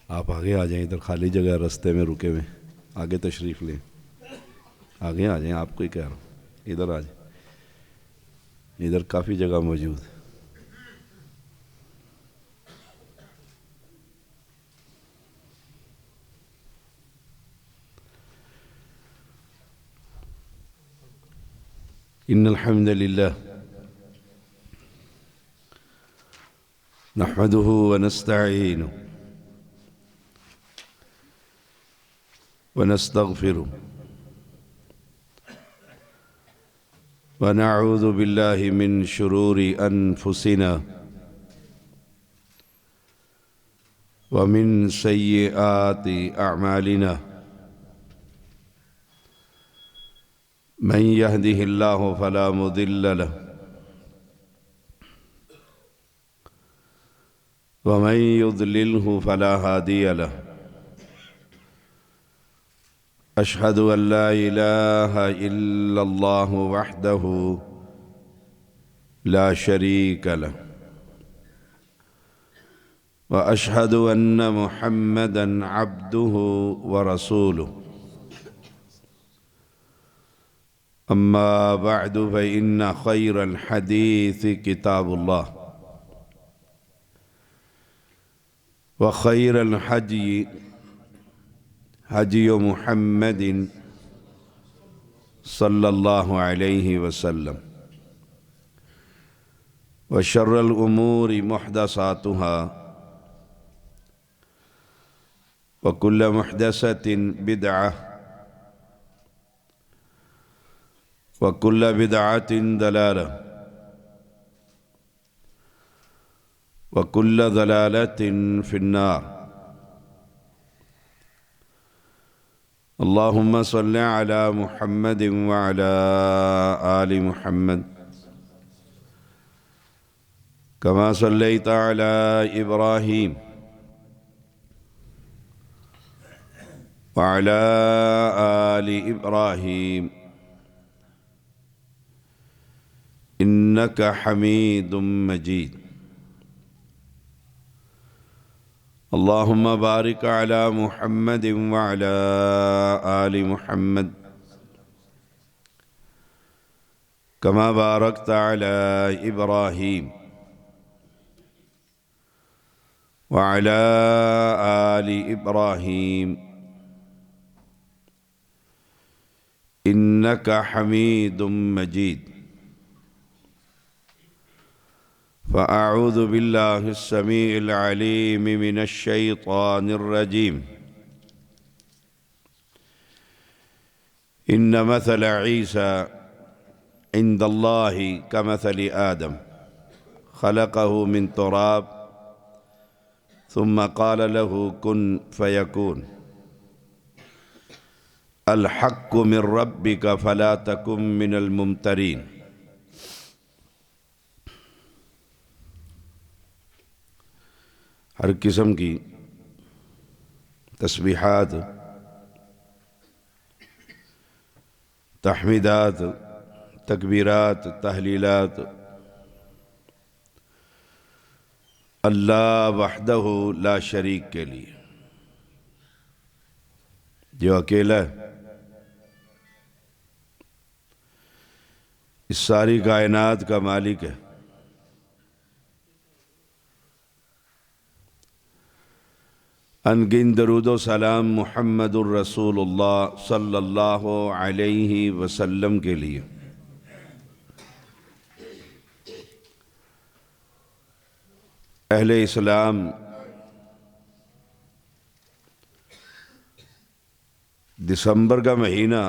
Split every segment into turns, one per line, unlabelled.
آپ آگے آ جائیں، ادھر خالی جگہ ہے رستے میں رکے ہوئے، آگے تشریف لیں، آگے آ جائیں، آپ کو ہی کہہ رہا ہوں ادھر آ جائیں، ادھر کافی جگہ موجود ہے۔ ان الحمد للہ نحمده ونستعینه ونستغفره ونعوذ باللہ من شرور انفسنا ومن سیئات اعمالنا من يهده الله فلا مضل له ومن يضلله فلا هادي له أشهد أن لا إله إلا الله وحده لا شريك له وأشهد أن محمدًا عبده ورسوله أما بعد فإن خير الحديث كتاب الله وخير الهدي هدي محمد صلى الله عليه وسلم وشر الأمور محدثاتها وكل محدثة بدعة وكل بدعة ضلالة وكل ضلالة في النار اللهم صل على محمد وعلى آل محمد كما صليت على إبراهيم وعلى آل إبراهيم إنك حميد مجيد اللهم بارك على محمد وعلى آل محمد كما باركت على إبراهيم وعلى آل إبراهيم إنك حميد مجيد فأعوذ بالله السميع العليم من الشيطان الرجيم إن مثل عيسى عند الله كمثل آدم خلقه من تراب ثم قال له كن فيكون الحق من ربك فلا تكن من الممترين۔ ہر قسم کی تسبیحات، تحمیدات، تکبیرات، تحلیلات اللہ وحدہ لا شریک کے لیے، جو اکیلا ہے، اس ساری کائنات کا مالک ہے۔ انگن درود و سلام محمد الرسول اللہ صلی اللہ علیہ وسلم کے لیے۔ اہل اسلام دسمبر کا مہینہ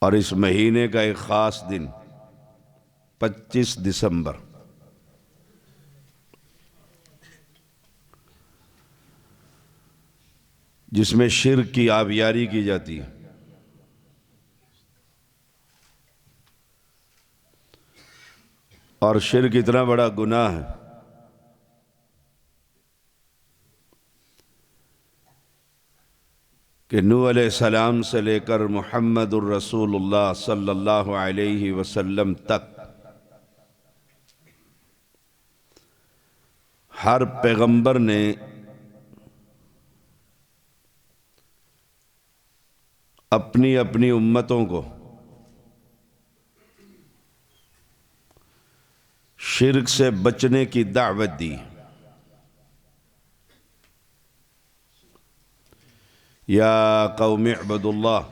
اور اس مہینے کا ایک خاص دن 25 دسمبر جس میں شرک کی آبیاری کی جاتی ہے، اور شرک اتنا بڑا گناہ ہے کہ نوح علیہ السلام سے لے کر محمد الرسول اللہ صلی اللہ علیہ وسلم تک ہر پیغمبر نے اپنی اپنی امتوں کو شرک سے بچنے کی دعوت دی۔ یا قوم اعبدوا اللہ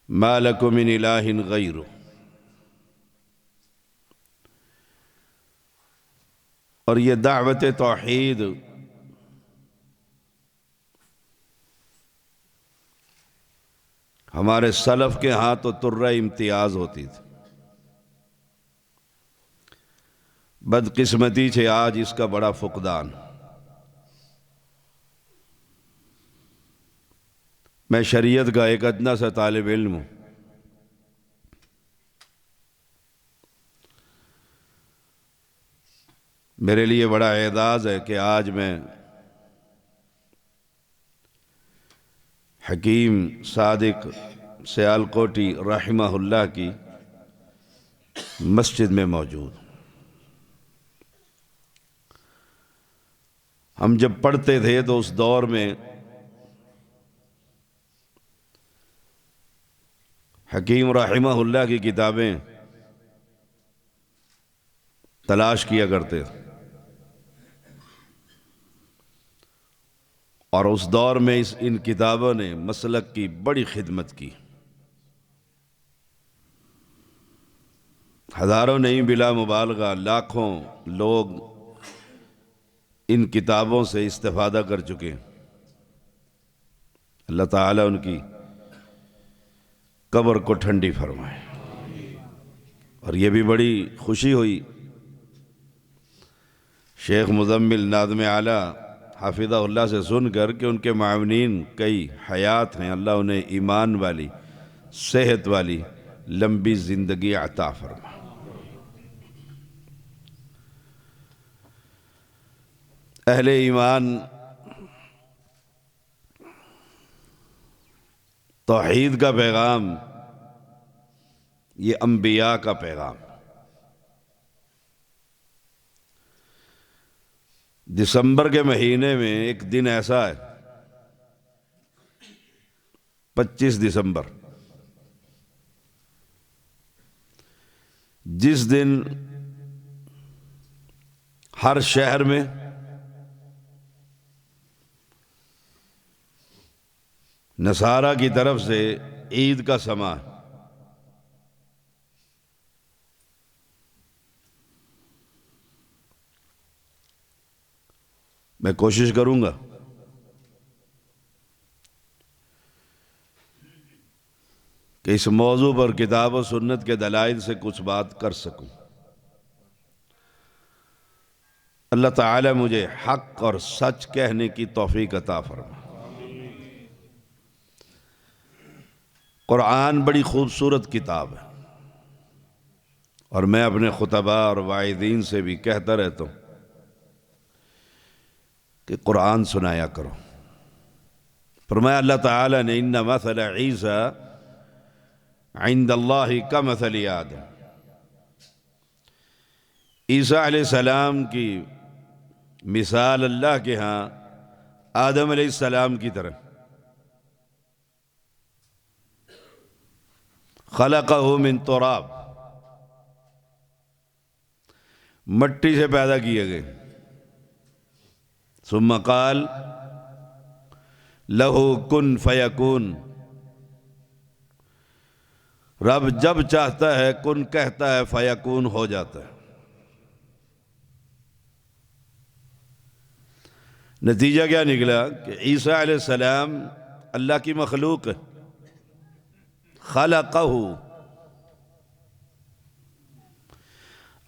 ما لکم من الہ غیرہ، اور یہ دعوت توحید ہمارے سلف کے ہاں تو طرہ امتیاز ہوتی تھی، بدقسمتی سے آج اس کا بڑا فقدان۔ میں شریعت کا ایک ادنا سا طالب علم ہوں، میرے لیے بڑا اعزاز ہے کہ آج میں حکیم صادق سیالکوٹی رحمہ اللہ کی مسجد میں موجود ہوں۔ ہم جب پڑھتے تھے تو اس دور میں حکیم رحمہ اللہ کی کتابیں تلاش کیا کرتے تھے، اور اس دور میں ان کتابوں نے مسلک کی بڑی خدمت کی۔ ہزاروں نہیں بلا مبالغہ لاکھوں لوگ ان کتابوں سے استفادہ کر چکے ہیں۔ اللہ تعالیٰ ان کی قبر کو ٹھنڈی فرمائے۔ اور یہ بھی بڑی خوشی ہوئی شیخ مزمل ناظم اعلیٰ حافظہ اللہ سے سن کر کہ ان کے معاونین کئی حیات ہیں، اللہ انہیں ایمان والی صحت والی لمبی زندگی عطا فرمائے۔ اہل ایمان توحید کا پیغام یہ انبیاء کا پیغام۔ دسمبر کے مہینے میں ایک دن ایسا ہے 25 دسمبر، جس دن ہر شہر میں نصارہ کی طرف سے عید کا سماں ہے۔ میں کوشش کروں گا کہ اس موضوع پر کتاب و سنت کے دلائل سے کچھ بات کر سکوں۔ اللہ تعالی مجھے حق اور سچ کہنے کی توفیق عطا فرمائے۔ قرآن بڑی خوبصورت کتاب ہے، اور میں اپنے خطباء اور واعظین سے بھی کہتا رہتا ہوں کہ قرآن سنایا کرو۔ فرمایا اللہ تعالیٰ نے ان مثل عیسیٰ عند اللہ کمثل آدم، عیسیٰ علیہ السلام کی مثال اللہ کے ہاں آدم علیہ السلام کی طرح، خلقہ من تراب، مٹی سے پیدا کیے گئے، ثم قال لہ کن فیکون، رب جب چاہتا ہے کن کہتا ہے، فیکون ہو جاتا ہے۔ نتیجہ کیا نکلا کہ عیسیٰ علیہ السلام اللہ کی مخلوق ہے، خلقہ،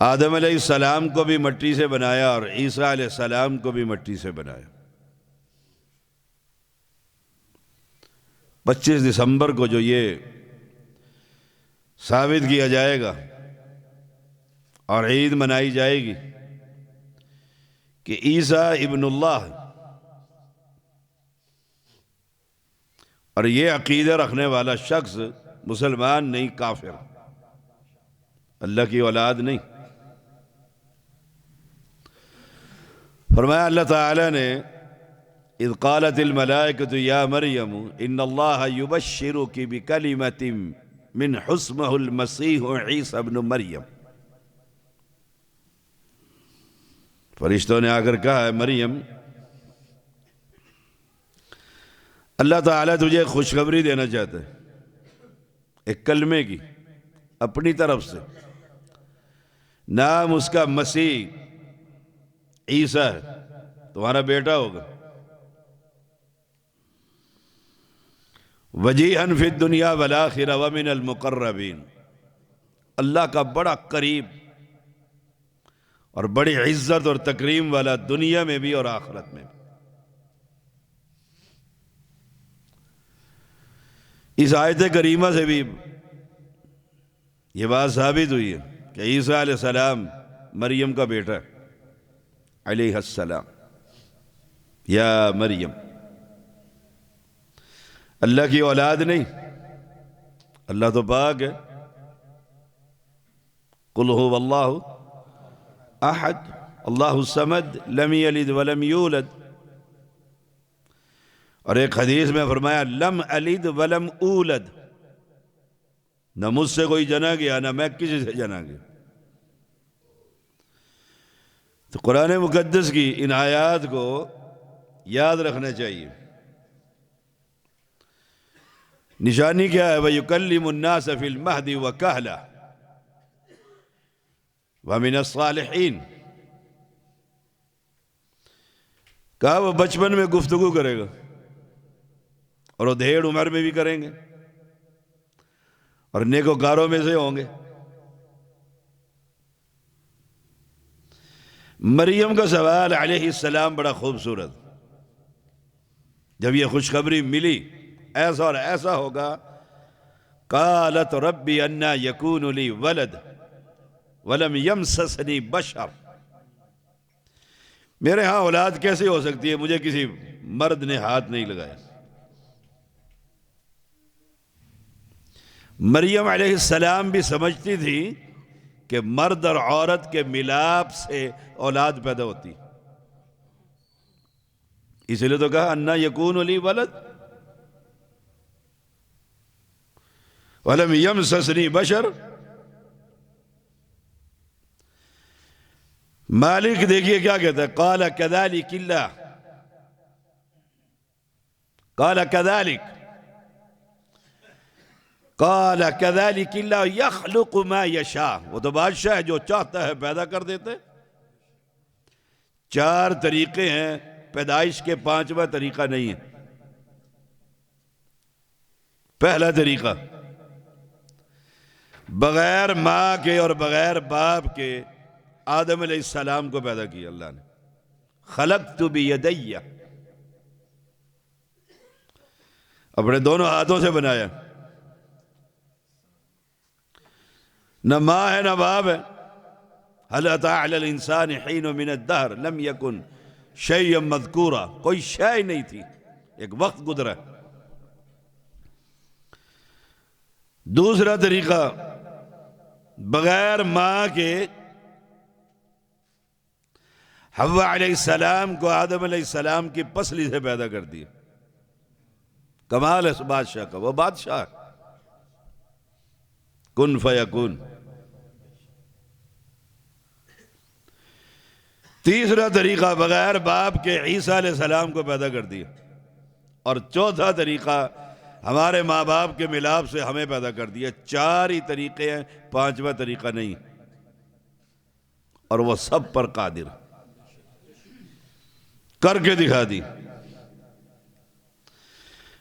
آدم علیہ السلام کو بھی مٹی سے بنایا اور عیسیٰ علیہ السلام کو بھی مٹی سے بنایا۔ 25 دسمبر کو جو یہ ثابت کیا جائے گا اور عید منائی جائے گی کہ عیسیٰ ابن اللہ، اور یہ عقیدہ رکھنے والا شخص مسلمان نہیں، کافر، اللہ کی اولاد نہیں۔ فرمایا اللہ تعالیٰ نے اذ قالت الملائکۃ یا مریم ان اللہ یبشرک بکلمۃ من اسمہ المسیح عیسی ابن مریم، فرشتوں نے آ کر کہا ہے مریم اللہ تعالیٰ تجھے خوشخبری دینا چاہتا ہے ایک کلمے کی اپنی طرف سے، نام اس کا مسیح عیسیٰ ہے، تمہارا بیٹا ہوگا، وجیہاً فی الدنیا والآخرہ ومن المقربین، اللہ کا بڑا قریب اور بڑی عزت اور تکریم والا، دنیا میں بھی اور آخرت میں بھی۔ اس آیت کریمہ سے بھی یہ بات ثابت ہوئی ہے کہ عیسیٰ علیہ السلام مریم کا بیٹا ہے علیہ السلام۔ یا مریم، اللہ کی اولاد نہیں، اللہ تو پاک ہے۔ قل هو اللہ احد اللہ الصمد لم یلد ولم یولد، اور ایک حدیث میں فرمایا لم الد ولم اولد، نہ مجھ سے کوئی جنا گیا نہ میں کسی سے جنا گیا۔ تو قرآن مقدس کی ان آیات کو یاد رکھنا چاہیے۔ نشانی کیا ہے؟ وَيُكَلِّمُ النَّاسَ فِي الْمَهْدِ وَكَهْلًا وَمِنَ الصَّالِحِينَ، کہا وہ بچپن میں گفتگو کرے گا اور وہ دھیڑ عمر میں بھی کریں گے اور نیکوکاروں میں سے ہوں گے۔ مریم کا سوال علیہ السلام بڑا خوبصورت، جب یہ خوشخبری ملی ایسا اور ایسا ہوگا، قالت ربی انا یکون لی ولد ولم یمسسنی بشر، میرے ہاں اولاد کیسے ہو سکتی ہے، مجھے کسی مرد نے ہاتھ نہیں لگایا۔ مریم علیہ السلام بھی سمجھتی تھی کہ مرد اور عورت کے ملاپ سے اولاد پیدا ہوتی، اس لیے تو کہا انا یکون لی ولد ولم یمسسنی بشر۔ مالک دیکھیے کیا کہتا ہے، قال کذالک اللہ، قال کذالک، قال کذالک اللہ یخلق ما یشاء، وہ تو بادشاہ ہے جو چاہتا ہے پیدا کر دیتے۔ چار طریقے ہیں پیدائش کے، پانچواں طریقہ نہیں ہے۔ پہلا طریقہ بغیر ماں کے اور بغیر باپ کے آدم علیہ السلام کو پیدا کیا اللہ نے، خلقت بیدی، اپنے دونوں ہاتھوں سے بنایا، نہ ماں ہے نہ باپ ہے۔ هل اتى على الانسان حين من الدهر لم يكن شيئا مذكورا، کوئی شے نہیں تھی، ایک وقت گزرا۔ دوسرا طریقہ بغیر ماں کے حوا علیہ السلام کو آدم علیہ السلام کی پسلی سے پیدا کر دیا۔ کمال ہے اس بادشاہ کا، وہ بادشاہ کن فیکون۔ تیسرا طریقہ بغیر باپ کے عیسیٰ علیہ السلام کو پیدا کر دیا، اور چوتھا طریقہ ہمارے ماں باپ کے ملاپ سے ہمیں پیدا کر دیا۔ چار ہی طریقے ہیں، پانچواں طریقہ نہیں، اور وہ سب پر قادر، کر کے دکھا دی۔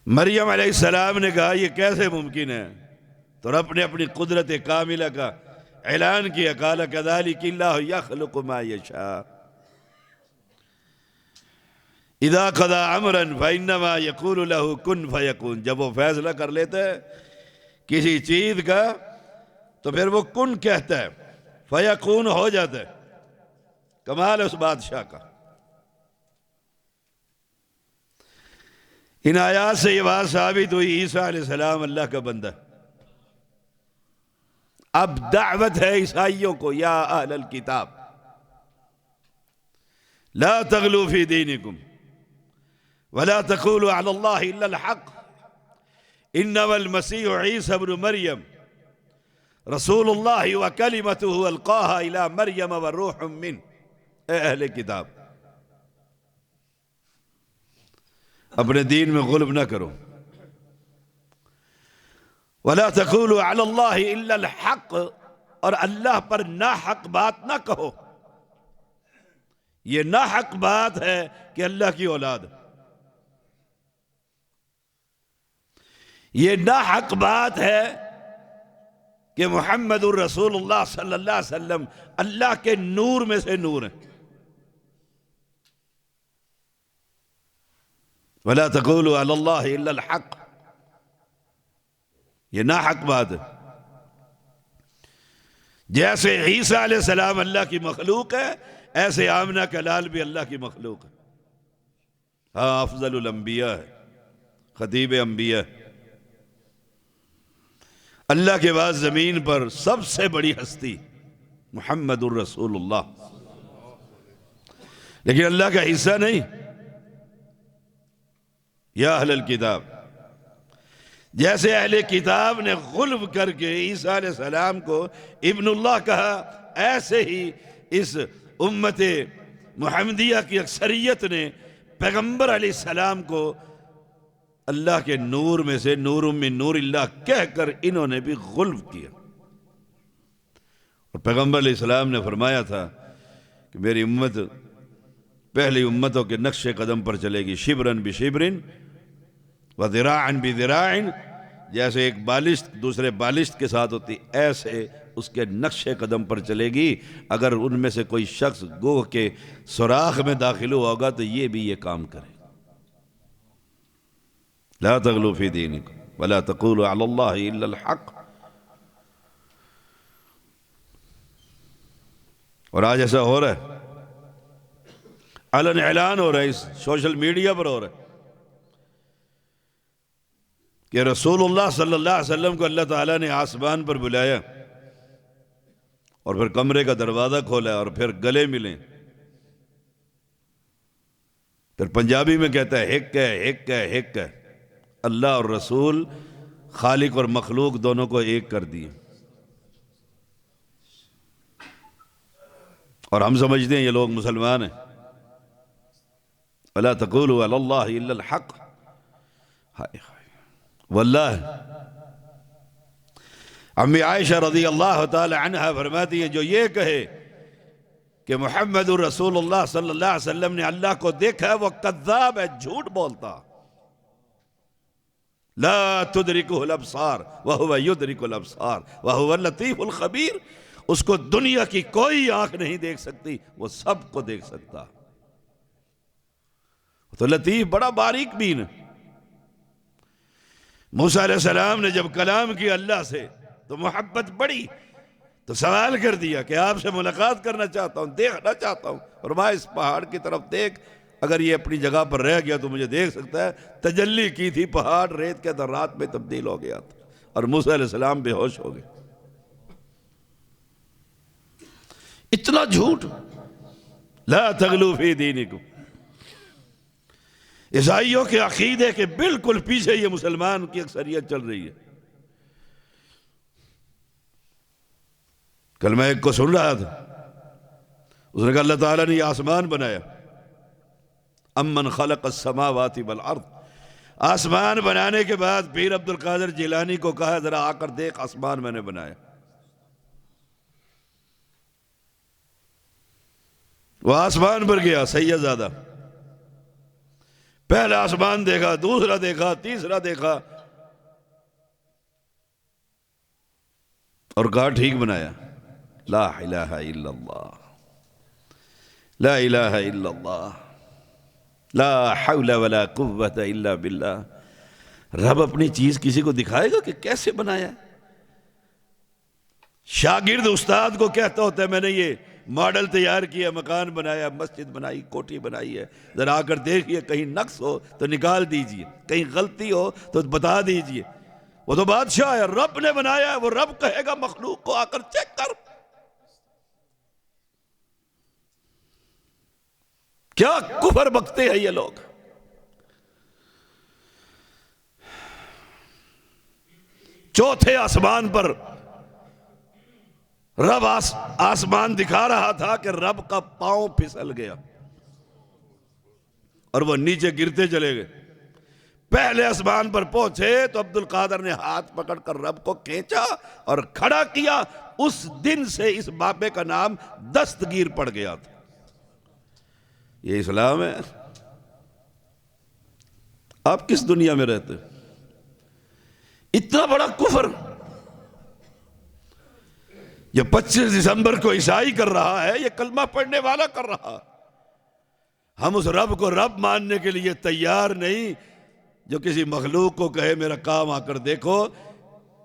مریم علیہ السلام نے کہا یہ کیسے ممکن ہے، تو رب نے اپنی قدرت کاملہ کا اعلان کیا، قال کذالک اللہ یخلق ما یشاء اذا قضى امرا فانما یقول له کن فیکون، جب وہ فیصلہ کر لیتا ہے کسی چیز کا تو پھر وہ کن کہتا ہے، فیکون ہو جاتا ہے۔ کمال ہے اس بادشاہ کا۔ ان آیات سے یہ بات ثابت ہوئی عیسیٰ علیہ السلام اللہ کا بندہ۔ اب دعوت ہے عیسائیوں کو، یا اہل الکتاب، لا تغلوا فی دینکم ولا تقولوا علی اللہ الا الحق انما المسیح عیسی ابن مریم رسول اللہ وکلمتہ القاها الی مریم وروح منہ۔ اے اہل کتاب، اپنے دین میں غلب نہ کرو۔ وَلَا تَقُولُوا عَلَى اللَّهِ إِلَّا الْحَقِّ، اور اللہ پر ناحق بات نہ کہو۔ یہ ناحق بات ہے کہ اللہ کی اولاد، یہ ناحق بات ہے کہ محمد الرسول اللہ صلی اللہ علیہ وسلم اللہ کے نور میں سے نور ہیں۔ وَلَا تَقُولُوا عَلَى اللَّهِ إِلَّا الْحَقِّ، یہ ناحق بات ہے۔ جیسے عیسیٰ علیہ السلام اللہ کی مخلوق ہے، ایسے آمنہ کا لال بھی اللہ کی مخلوق ہے۔ ہاں، افضل الانبیاء ہے، خطیب انبیاء۔ اللہ کے بعد زمین پر سب سے بڑی ہستی محمد الرسول اللہ، لیکن اللہ کا حصہ نہیں۔ یا اہل الکتاب، جیسے اہل کتاب نے غلب کر کے عیسیٰ علیہ السلام کو ابن اللہ کہا، ایسے ہی اس امت محمدیہ کی اکثریت نے پیغمبر علیہ السلام کو اللہ کے نور میں سے نور من نور اللہ کہہ کر انہوں نے بھی غلب کیا۔ اور پیغمبر علیہ السلام نے فرمایا تھا کہ میری امت پہلی امتوں کے نقش قدم پر چلے گی، شبرن بشبرن وذراعن بذراعن، جیسے ایک بالشت دوسرے بالشت کے ساتھ ہوتی، ایسے اس کے نقش قدم پر چلے گی۔ اگر ان میں سے کوئی شخص گوہ کے سوراخ میں داخل ہوگا تو یہ بھی یہ کام کرے۔ لا تغلوا فی دینکم ولا تقولوا علی اللہ الا الحق۔ اور آج ایسا ہو رہا ہے، علن اعلان ہو رہا ہے، اس سوشل میڈیا پر ہو رہا ہے کہ رسول اللہ صلی اللہ علیہ وسلم کو اللہ تعالیٰ نے آسمان پر بلایا اور پھر کمرے کا دروازہ کھولا اور پھر گلے ملیں۔ پھر پنجابی میں کہتا ہے ہک ہے ہک ہے ہک ہے۔ اللہ اور رسول، خالق اور مخلوق دونوں کو ایک کر دیے، اور ہم سمجھتے ہیں یہ لوگ مسلمان ہیں۔ وَلَا تَقُولُوا عَلَى اللَّهِ إِلَّا الْحَقِّ۔ ہائے ہائے، واللہ امی عائشہ رضی اللہ تعالی عنہ فرماتی ہے، جو یہ کہے کہ محمد الرسول اللہ صلی اللہ علیہ وسلم نے اللہ کو دیکھا ہے، وہ کذاب ہے، جھوٹ بولتا۔ لا تدرکہ الابصار وہو یدرک الابصار وہو اللطیف الخبیر۔ اس کو دنیا کی کوئی آنکھ نہیں دیکھ سکتی، وہ سب کو دیکھ سکتا۔ تو لطیف، بڑا باریک بین ہے۔ موسیٰ علیہ السلام نے جب کلام کیا اللہ سے تو محبت بڑی، تو سوال کر دیا کہ آپ سے ملاقات کرنا چاہتا ہوں، دیکھنا چاہتا ہوں۔ فرمایا اس پہاڑ کی طرف دیکھ، اگر یہ اپنی جگہ پر رہ گیا تو مجھے دیکھ سکتا ہے۔ تجلی کی تھی، پہاڑ ریت کے ذرات میں تبدیل ہو گیا تھا، اور موسیٰ علیہ السلام بے ہوش ہو گئے۔ اتنا جھوٹ! لا تغلو فی دینکم۔ عیسائیوں کے عقیدے کے بالکل پیچھے یہ مسلمان کی اکثریت چل رہی ہے۔ کل میں ایک کو سن رہا تھا، اس نے کہا اللہ تعالیٰ نے یہ آسمان بنایا، امن خلق السماوات والارض۔ آسمان بنانے کے بعد پیر عبد القادر جیلانی کو کہا ذرا آ کر دیکھ آسمان میں نے بنایا۔ وہ آسمان پر گیا، سید زادہ، پہلا آسمان دیکھا، دوسرا دیکھا، تیسرا دیکھا، اور کہا ٹھیک بنایا۔ لا الہ الا اللہ، لا الہ الا اللہ، لا حول ولا قوت الا باللہ۔ رب اپنی چیز کسی کو دکھائے گا کہ کیسے بنایا ہے؟ شاگرد استاد کو کہتا ہوتا ہے میں نے یہ ماڈل تیار کیا، مکان بنایا، مسجد بنائی، کوٹھی بنائی ہے، ذرا آ کر دیکھیے، کہیں نقص ہو تو نکال دیجئے، کہیں غلطی ہو تو بتا دیجئے۔ وہ تو بادشاہ ہے، رب نے بنایا ہے، وہ رب کہے گا مخلوق کو آ کر چیک کر۔ کیا کفر بکتے ہیں یہ لوگ. چوتھے آسمان پر رب آسمان دکھا رہا تھا کہ رب کا پاؤں پھسل گیا اور وہ نیچے گرتے چلے گئے. پہلے آسمان پر پہنچے تو عبد القادر نے ہاتھ پکڑ کر رب کو کھینچا اور کھڑا کیا. اس دن سے اس بابے کا نام دستگیر پڑ گیا تھا. یہ اسلام ہے. آپ کس دنیا میں رہتے؟ اتنا بڑا کفر. یہ 25 دسمبر کو عیسائی کر رہا ہے، یہ کلمہ پڑھنے والا کر رہا. ہم اس رب کو رب ماننے کے لیے تیار نہیں جو کسی مخلوق کو کہے میرا کام آ کر دیکھو.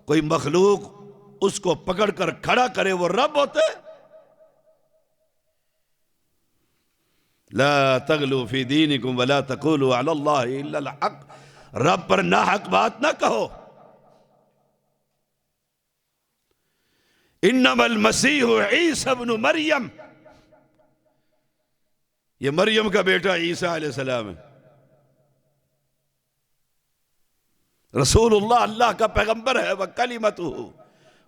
کوئی مخلوق اس کو پکڑ کر کھڑا کرے وہ رب ہوتے؟ لا تغلو فی دینکم ولا تقولوا علی اللہ الا الحق. رب پر ناحق بات نہ کہو. انما المسیح عیسی ابن مریم، یہ مریم کا بیٹا عیسیٰ علیہ السلام ہے. رسول اللہ، اللہ کا پیغمبر ہے. وَكَلِمَتُهُ،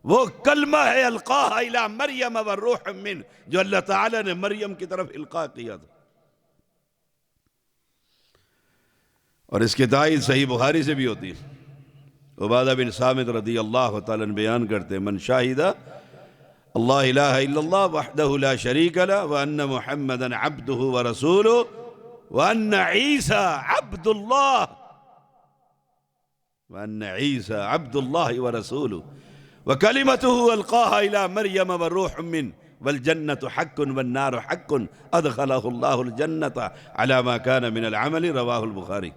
وہ کلمہ ہے القاها الی مریم وروح من، جو اللہ تعالی نے مریم کی طرف القاء کیا تھا. اور اس کی تائید صحیح بخاری سے بھی ہوتی ہے. عبادہ بن صامت رضی اللہ تعالیٰ عنہ بیان کرتے ہیں من شاہد اللہ الہ الا اللہ وحدہ لا شریک لہ وان محمدا عبدہ ورسولہ وان عیسیٰ عبد اللہ ورسولہ وکلمتہ القاها الى مریم وروح من والجنة حق والنار حق ادخلہ اللہ الجنة على ما كان من العمل رواہ البخاری.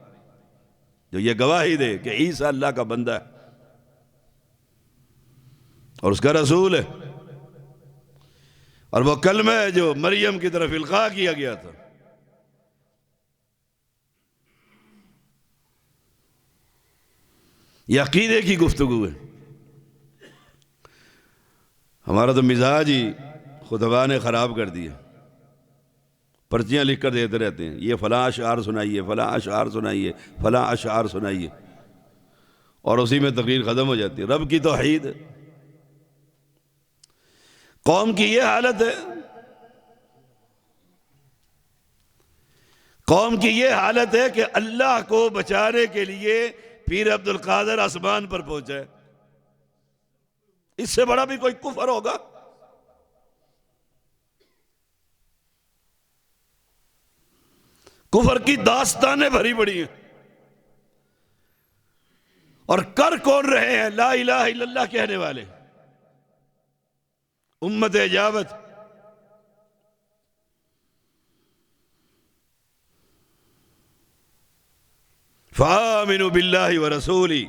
جو یہ گواہی دے کہ عیسیٰ اللہ کا بندہ ہے اور اس کا رسول ہے، اور وہ کلمہ ہے جو مریم کی طرف القاء کیا گیا تھا. یہ عقیدے کی گفتگو ہے. ہمارا تو مزاج ہی خطبہ نے خراب کر دیا. پرچیاں لکھ کر دیتے رہتے ہیں، یہ فلاں اشعار سنائیے، فلاں اشعار سنائیے، فلاں اشعار سنائیے، اور اسی میں تقریر ختم ہو جاتی ہے. رب کی توحید ہے. قوم کی یہ حالت ہے، قوم کی یہ حالت ہے کہ اللہ کو بچانے کے لیے پیر عبد القادر آسمان پر پہنچا ہے. اس سے بڑا بھی کوئی کفر ہوگا؟ کفر کی داستانیں بھری پڑی ہیں. اور کر کون رہے ہیں؟ لا الہ الا اللہ کہنے والے، امت اجابت. فآمنوا باللہ ورسولی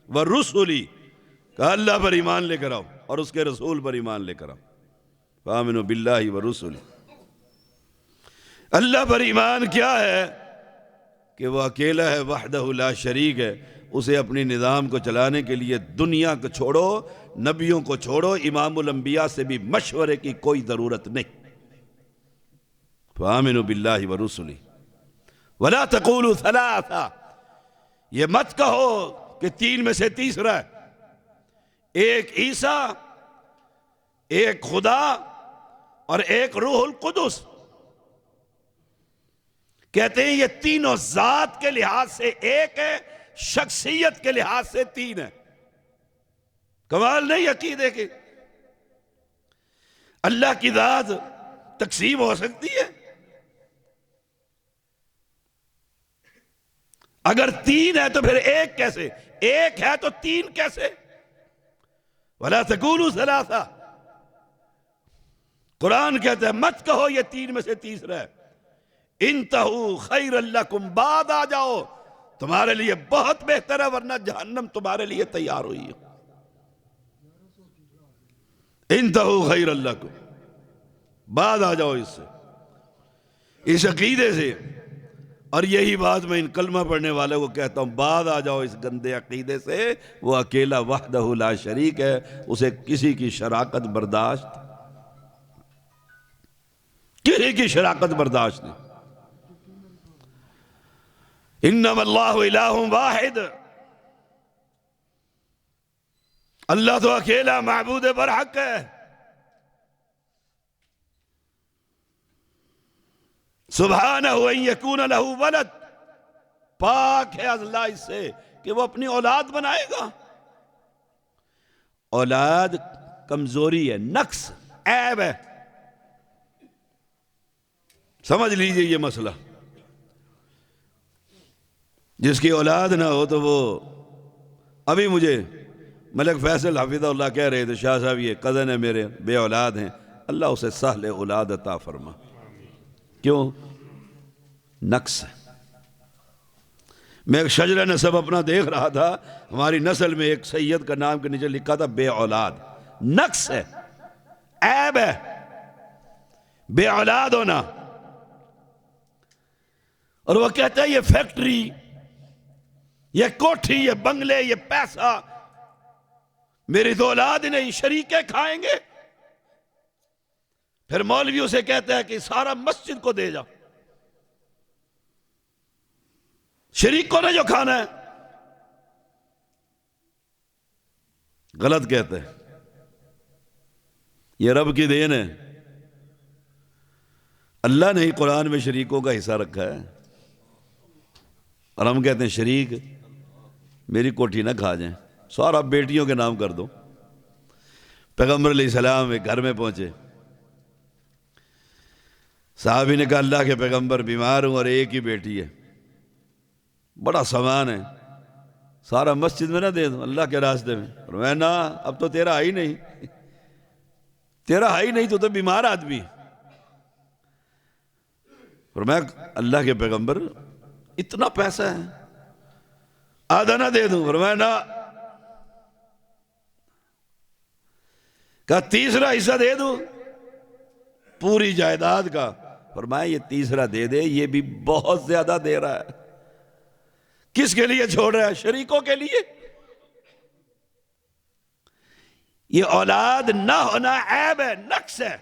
ورسولی، کہ اللہ پر ایمان لے کر آؤ اور اس کے رسول پر ایمان لے کر آؤ. فآمنوا باللہ ورسولی. اللہ پر ایمان کیا ہے؟ کہ وہ اکیلا ہے، وحدہ لا شریک ہے. اسے اپنی نظام کو چلانے کے لیے دنیا کو چھوڑو، نبیوں کو چھوڑو، امام الانبیاء سے بھی مشورے کی کوئی ضرورت نہیں. فآمنوا باللہ ورسولی ولا تقولوا ثلاثہ، یہ مت کہو کہ تین میں سے تیسرا ہے. ایک عیسیٰ، ایک خدا اور ایک روح القدس. کہتے ہیں یہ تینوں ذات کے لحاظ سے ایک ہے، شخصیت کے لحاظ سے تین ہے. کمال نہیں عقیدے کی؟ اللہ کی ذات تقسیم ہو سکتی ہے؟ اگر تین ہے تو پھر ایک کیسے؟ ایک ہے تو تین کیسے؟ وَلَا تَقُولُوا ثَلَاثَةً. قرآن کہتا ہے مت کہو یہ تین میں سے تیسرا ہے. انتہوا خیر لکم، بعد آ جاؤ، تمہارے لیے بہت بہتر ہے، ورنہ جہنم تمہارے لیے تیار ہوئی ہے. انتہوا خیر لکم، بعد آ جاؤ اس سے، اس عقیدے سے. اور یہی بات میں ان کلمہ پڑھنے والے کو کہتا ہوں، بعد آ جاؤ اس گندے عقیدے سے. وہ اکیلا وحدہ لا شریک ہے، اسے کسی کی شراکت برداشت، کسی کی شراکت برداشت نہیں. انما اللہ الہ واحد، اللہ تو اکیلا معبود برحق ہے۔ سبحانہ ان یکون لہ ولد، پاک ہے اللہ اس سے کہ وہ اپنی اولاد بنائے گا۔ اولاد کمزوری ہے، نقص، عیب ہے۔ سمجھ لیجئے یہ مسئلہ، جس کی اولاد نہ ہو تو وہ، ابھی مجھے ملک فیصل حفظہ اللہ کہہ رہے تھے، شاہ صاحب یہ کزن ہے میرے، بے اولاد ہیں، اللہ اسے سہل اولاد عطا فرما۔ کیوں؟ نقص ہے۔ میں ایک شجرہ نسب اپنا دیکھ رہا تھا، ہماری نسل میں ایک سید کا نام کے نیچے لکھا تھا بے اولاد، نقص ہے، عیب ہے بے اولاد ہونا۔ اور وہ کہتا ہے یہ فیکٹری، یہ کوٹھی، یہ بنگلے، یہ پیسہ میری تو اولاد نہیں، شریکے کھائیں گے۔ پھر مولوی اسے کہتا ہے کہ سارا مسجد کو دے جاؤ، شریکوں نے جو کھانا ہے۔ غلط کہتے ہیں، یہ رب کی دین ہے، اللہ نے ہی قرآن میں شریکوں کا حصہ رکھا ہے، اور ہم کہتے ہیں شریک میری کوٹھی نہ کھا جائیں، سارا بیٹیوں کے نام کر دو۔ پیغمبر علیہ السلام ایک گھر میں پہنچے، صحابی نے کہا اللہ کے پیغمبر بیمار ہوں اور ایک ہی بیٹی ہے، بڑا سامان ہے، سارا مسجد میں نہ دے دوں اللہ کے راستے میں؟ اور میں نہ، اب تو تیرا ہی نہیں، تیرا ہی نہیں، تو بیمار آدمی۔ اور میں اللہ کے پیغمبر اتنا پیسہ ہے، آدھا نہ دے دوں؟ اور میں نہ، کہا تیسرا حصہ دے دوں پوری جائیداد کا؟ فرمایا یہ تیسرا دے دے، یہ بھی بہت زیادہ دے رہا ہے۔ کس کے لیے چھوڑ رہا ہے؟ شریکوں کے لیے۔ یہ اولاد نہ ہونا عیب ہے، نقص ہے۔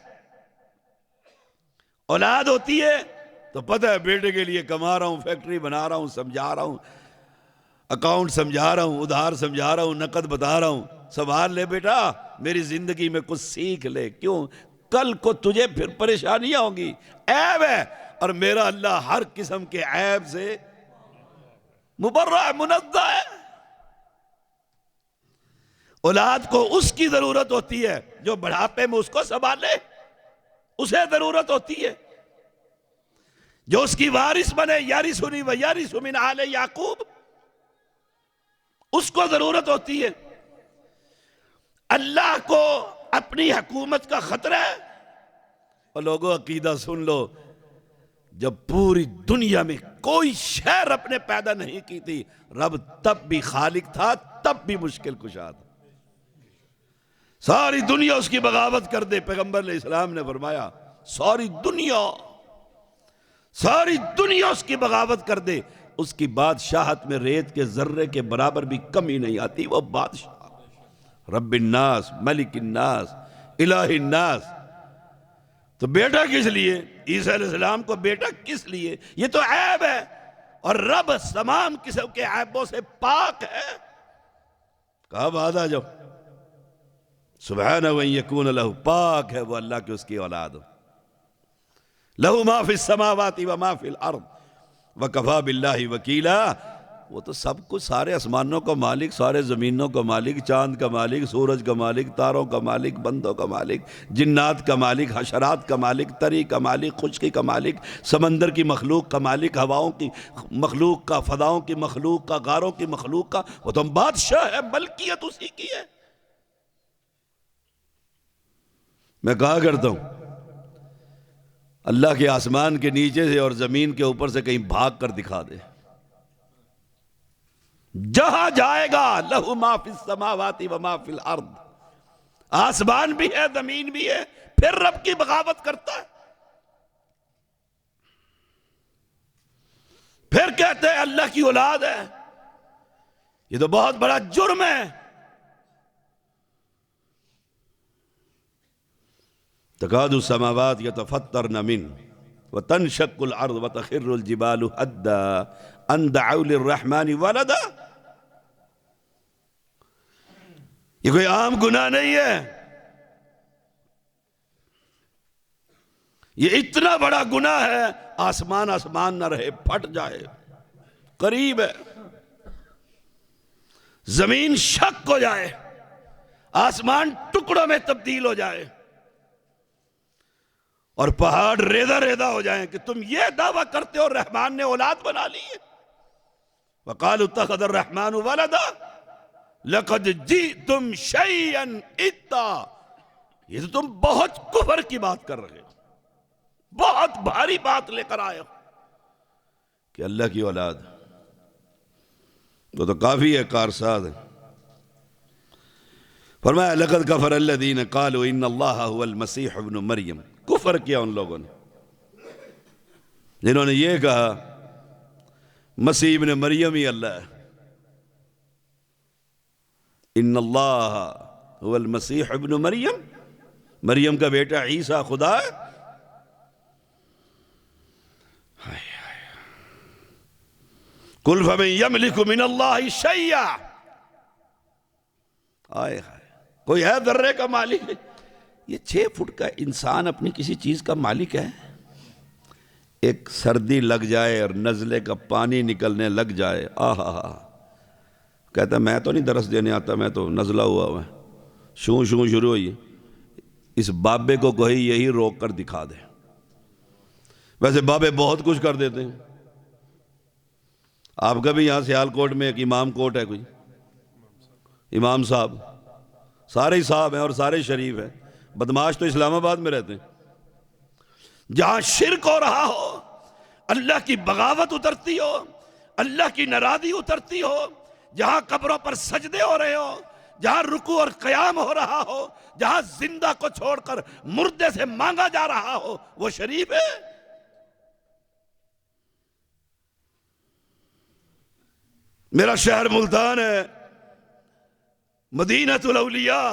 اولاد ہوتی ہے تو پتہ ہے بیٹے کے لیے کما رہا ہوں، فیکٹری بنا رہا ہوں، سمجھا رہا ہوں، اکاؤنٹ سمجھا رہا ہوں، ادھار سمجھا رہا ہوں، نقد بتا رہا ہوں، سنبھال لے بیٹا، میری زندگی میں کچھ سیکھ لے۔ کیوں؟ کل کو تجھے پھر پریشانیاں ہوں گی۔ عیب ہے، اور میرا اللہ ہر قسم کے عیب سے مبرہ ہے، منزہ ہے۔ اولاد کو اس کی ضرورت ہوتی ہے جو بڑھاپے میں اس کو سنبھالے، اسے ضرورت ہوتی ہے جو اس کی وارث بنے، یارثنی و یارث من آل یعقوب، اس کو ضرورت ہوتی ہے۔ اللہ کو اپنی حکومت کا خطرہ ہے۔ اور لوگوں عقیدہ سن لو، جب پوری دنیا میں کوئی شے رب نے پیدا نہیں کی تھی، رب تب بھی خالق تھا، تب بھی مشکل کشا تھا۔ ساری دنیا اس کی بغاوت کر دے، پیغمبر علیہ السلام نے فرمایا ساری دنیا اس کی بغاوت کر دے، اس کی بادشاہت میں ریت کے ذرے کے برابر بھی کمی نہیں آتی۔ وہ بادشاہ، رب الناس، ملک الناس، الہ الناس۔ تو بیٹا کس لیے؟ عیسیٰ علیہ السلام کو بیٹا کس لیے؟ یہ تو عیب ہے، اور رب تمام قسم کے عیبوں سے پاک ہے۔ کہا بعد آ جاؤ، سبحانہ وَإِن يَكُونَ لَهُ، پاک ہے وہ اللہ کہ اس کی اولاد ہو۔ لَهُ مَا فِي السَّمَاوَاتِ وَمَا فِي الْأَرْضِ وَكَفَى بِاللَّهِ وَكِيلًا۔ وہ تو سب کچھ، سارے آسمانوں کا مالک، سارے زمینوں کا مالک، چاند کا مالک، سورج کا مالک، تاروں کا مالک، بندوں کا مالک، جنات کا مالک، حشرات کا مالک، تری کا مالک، خشکی کا مالک، سمندر کی مخلوق کا مالک، ہواؤں کی مخلوق کا، فضاؤں کی مخلوق کا، غاروں کی مخلوق کا۔ وہ تو بادشاہ ہے، ملکیت اسی کی ہے۔ میں کہا کرتا ہوں اللہ کے آسمان کے نیچے سے اور زمین کے اوپر سے کہیں بھاگ کر دکھا دے، جہاں جائے گا لہو ما فی السماوات و ما فی الارض، آسمان بھی ہے، زمین بھی ہے، پھر رب کی بغاوت کرتا ہے، پھر کہتے ہیں اللہ کی اولاد ہے۔ یہ تو بہت بڑا جرم ہے۔ تکاد السماوات یتفطرن منہ وتنشق الارض وتخر الجبال هدا ان دعوا للرحمن ولدا، یہ کوئی عام گناہ نہیں ہے، یہ اتنا بڑا گناہ ہے آسمان آسمان نہ رہے، پھٹ جائے، قریب ہے، زمین شک ہو جائے، آسمان ٹکڑوں میں تبدیل ہو جائے، اور پہاڑ ریزہ ریزہ ہو جائیں کہ تم یہ دعویٰ کرتے ہو رحمان نے اولاد بنا لی ہے۔ وَقَالُوا اتَّخَذَ الرَّحْمَنُ وَلَدًا لَقَدْ جِئْتُمْ شَيْئًا إِدًّا، یہ تو تم بہت کفر کی بات کر رہے ہو، بہت بھاری بات لے کر آئے ہو کہ اللہ کی اولاد، وہ تو کافی ہے کارساز ہے۔ فرمایا لَقَدْ كَفَرَ الَّذِينَ قَالُوا إِنَّ اللَّهَ هُوَ الْمَسِيحُ ابْنُ مَرْيَمَ، کفر کیا ان لوگوں نے جنہوں نے یہ کہا مسیح ابن مریم ہی اللہ ہے۔ ان اللہ هو المسیح ابن مریم، مریم کا بیٹا عیسیٰ خدا ہے۔ قل فمن یملک من اللہ شیئا، آئے کوئی ہے ذرے کا مالک؟ یہ 6 فٹ کا انسان اپنی کسی چیز کا مالک ہے؟ ایک سردی لگ جائے اور نزلے کا پانی نکلنے لگ جائے، آہا کہتا ہے میں تو نہیں درس دینے آتا، میں تو نزلہ ہوا ہوا ہے، شوں شوں شروع ہوئی۔ اس بابے کو کوئی یہی روک کر دکھا دے۔ ویسے بابے بہت کچھ کر دیتے ہیں۔ آپ کا بھی یہاں سیالکوٹ میں ایک امام کوٹ ہے، کوئی امام صاحب، سارے ہی صاحب ہیں اور سارے شریف ہیں، بدماش تو اسلام آباد میں رہتے ہیں۔ جہاں شرک ہو رہا ہو، اللہ کی بغاوت اترتی ہو، اللہ کی ناراضی اترتی ہو، جہاں قبروں پر سجدے ہو رہے ہو، جہاں رکوع اور قیام ہو رہا ہو، جہاں زندہ کو چھوڑ کر مردے سے مانگا جا رہا ہو، وہ شریف ہے۔ میرا شہر ملتان ہے، مدینہ الاولیاء،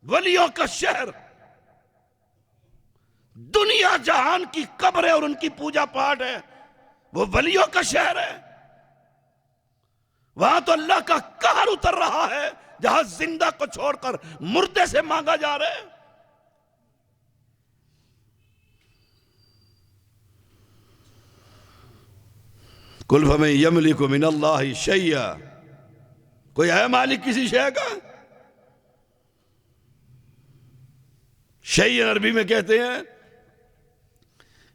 ولیوں کا شہر، دنیا جہان کی قبریں اور ان کی پوجا پاٹ ہے، وہ ولیوں کا شہر ہے۔ وہاں تو اللہ کا قہر اتر رہا ہے، جہاں زندہ کو چھوڑ کر مردے سے مانگا جا رہا ہے۔ قل فمن یملک من اللہ شیئا، کوئی ہے مالک کسی شے کا؟ شیئا عربی میں کہتے ہیں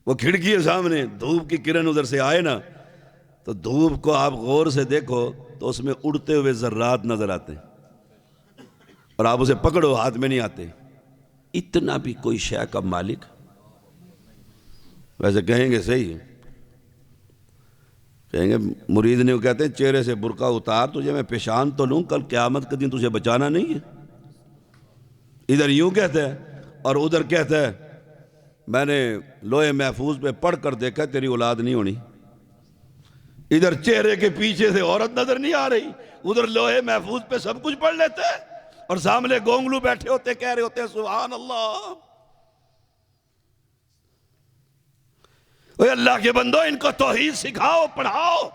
وہ کھڑکی ہے سامنے، دھوپ کی کرن ادھر سے آئے نا تو دھوپ کو آپ غور سے دیکھو تو اس میں اڑتے ہوئے ذرات نظر آتے ہیں، اور آپ اسے پکڑو ہاتھ میں نہیں آتے۔ اتنا بھی کوئی شے کا مالک؟ ویسے کہیں گے صحیح، کہیں گے مرید نے وہ کہتے ہیں چہرے سے برقع اتار، تجھے میں پیشان تو لوں، کل قیامت کے دن تجھے بچانا نہیں ہے۔ ادھر یوں کہتا ہے اور ادھر کہتا ہے میں نے لوح محفوظ پہ پڑھ کر دیکھا تیری اولاد نہیں ہونی۔ ادھر چہرے کے پیچھے سے عورت نظر نہیں آ رہی، ادھر لوح محفوظ پہ سب کچھ پڑھ لیتے ہیں، اور سامنے گونگلو بیٹھے ہوتے کہہ رہے ہوتے ہیں سبحان اللہ۔ اے اللہ کے بندو، ان کو توحید سکھاؤ، پڑھاؤ۔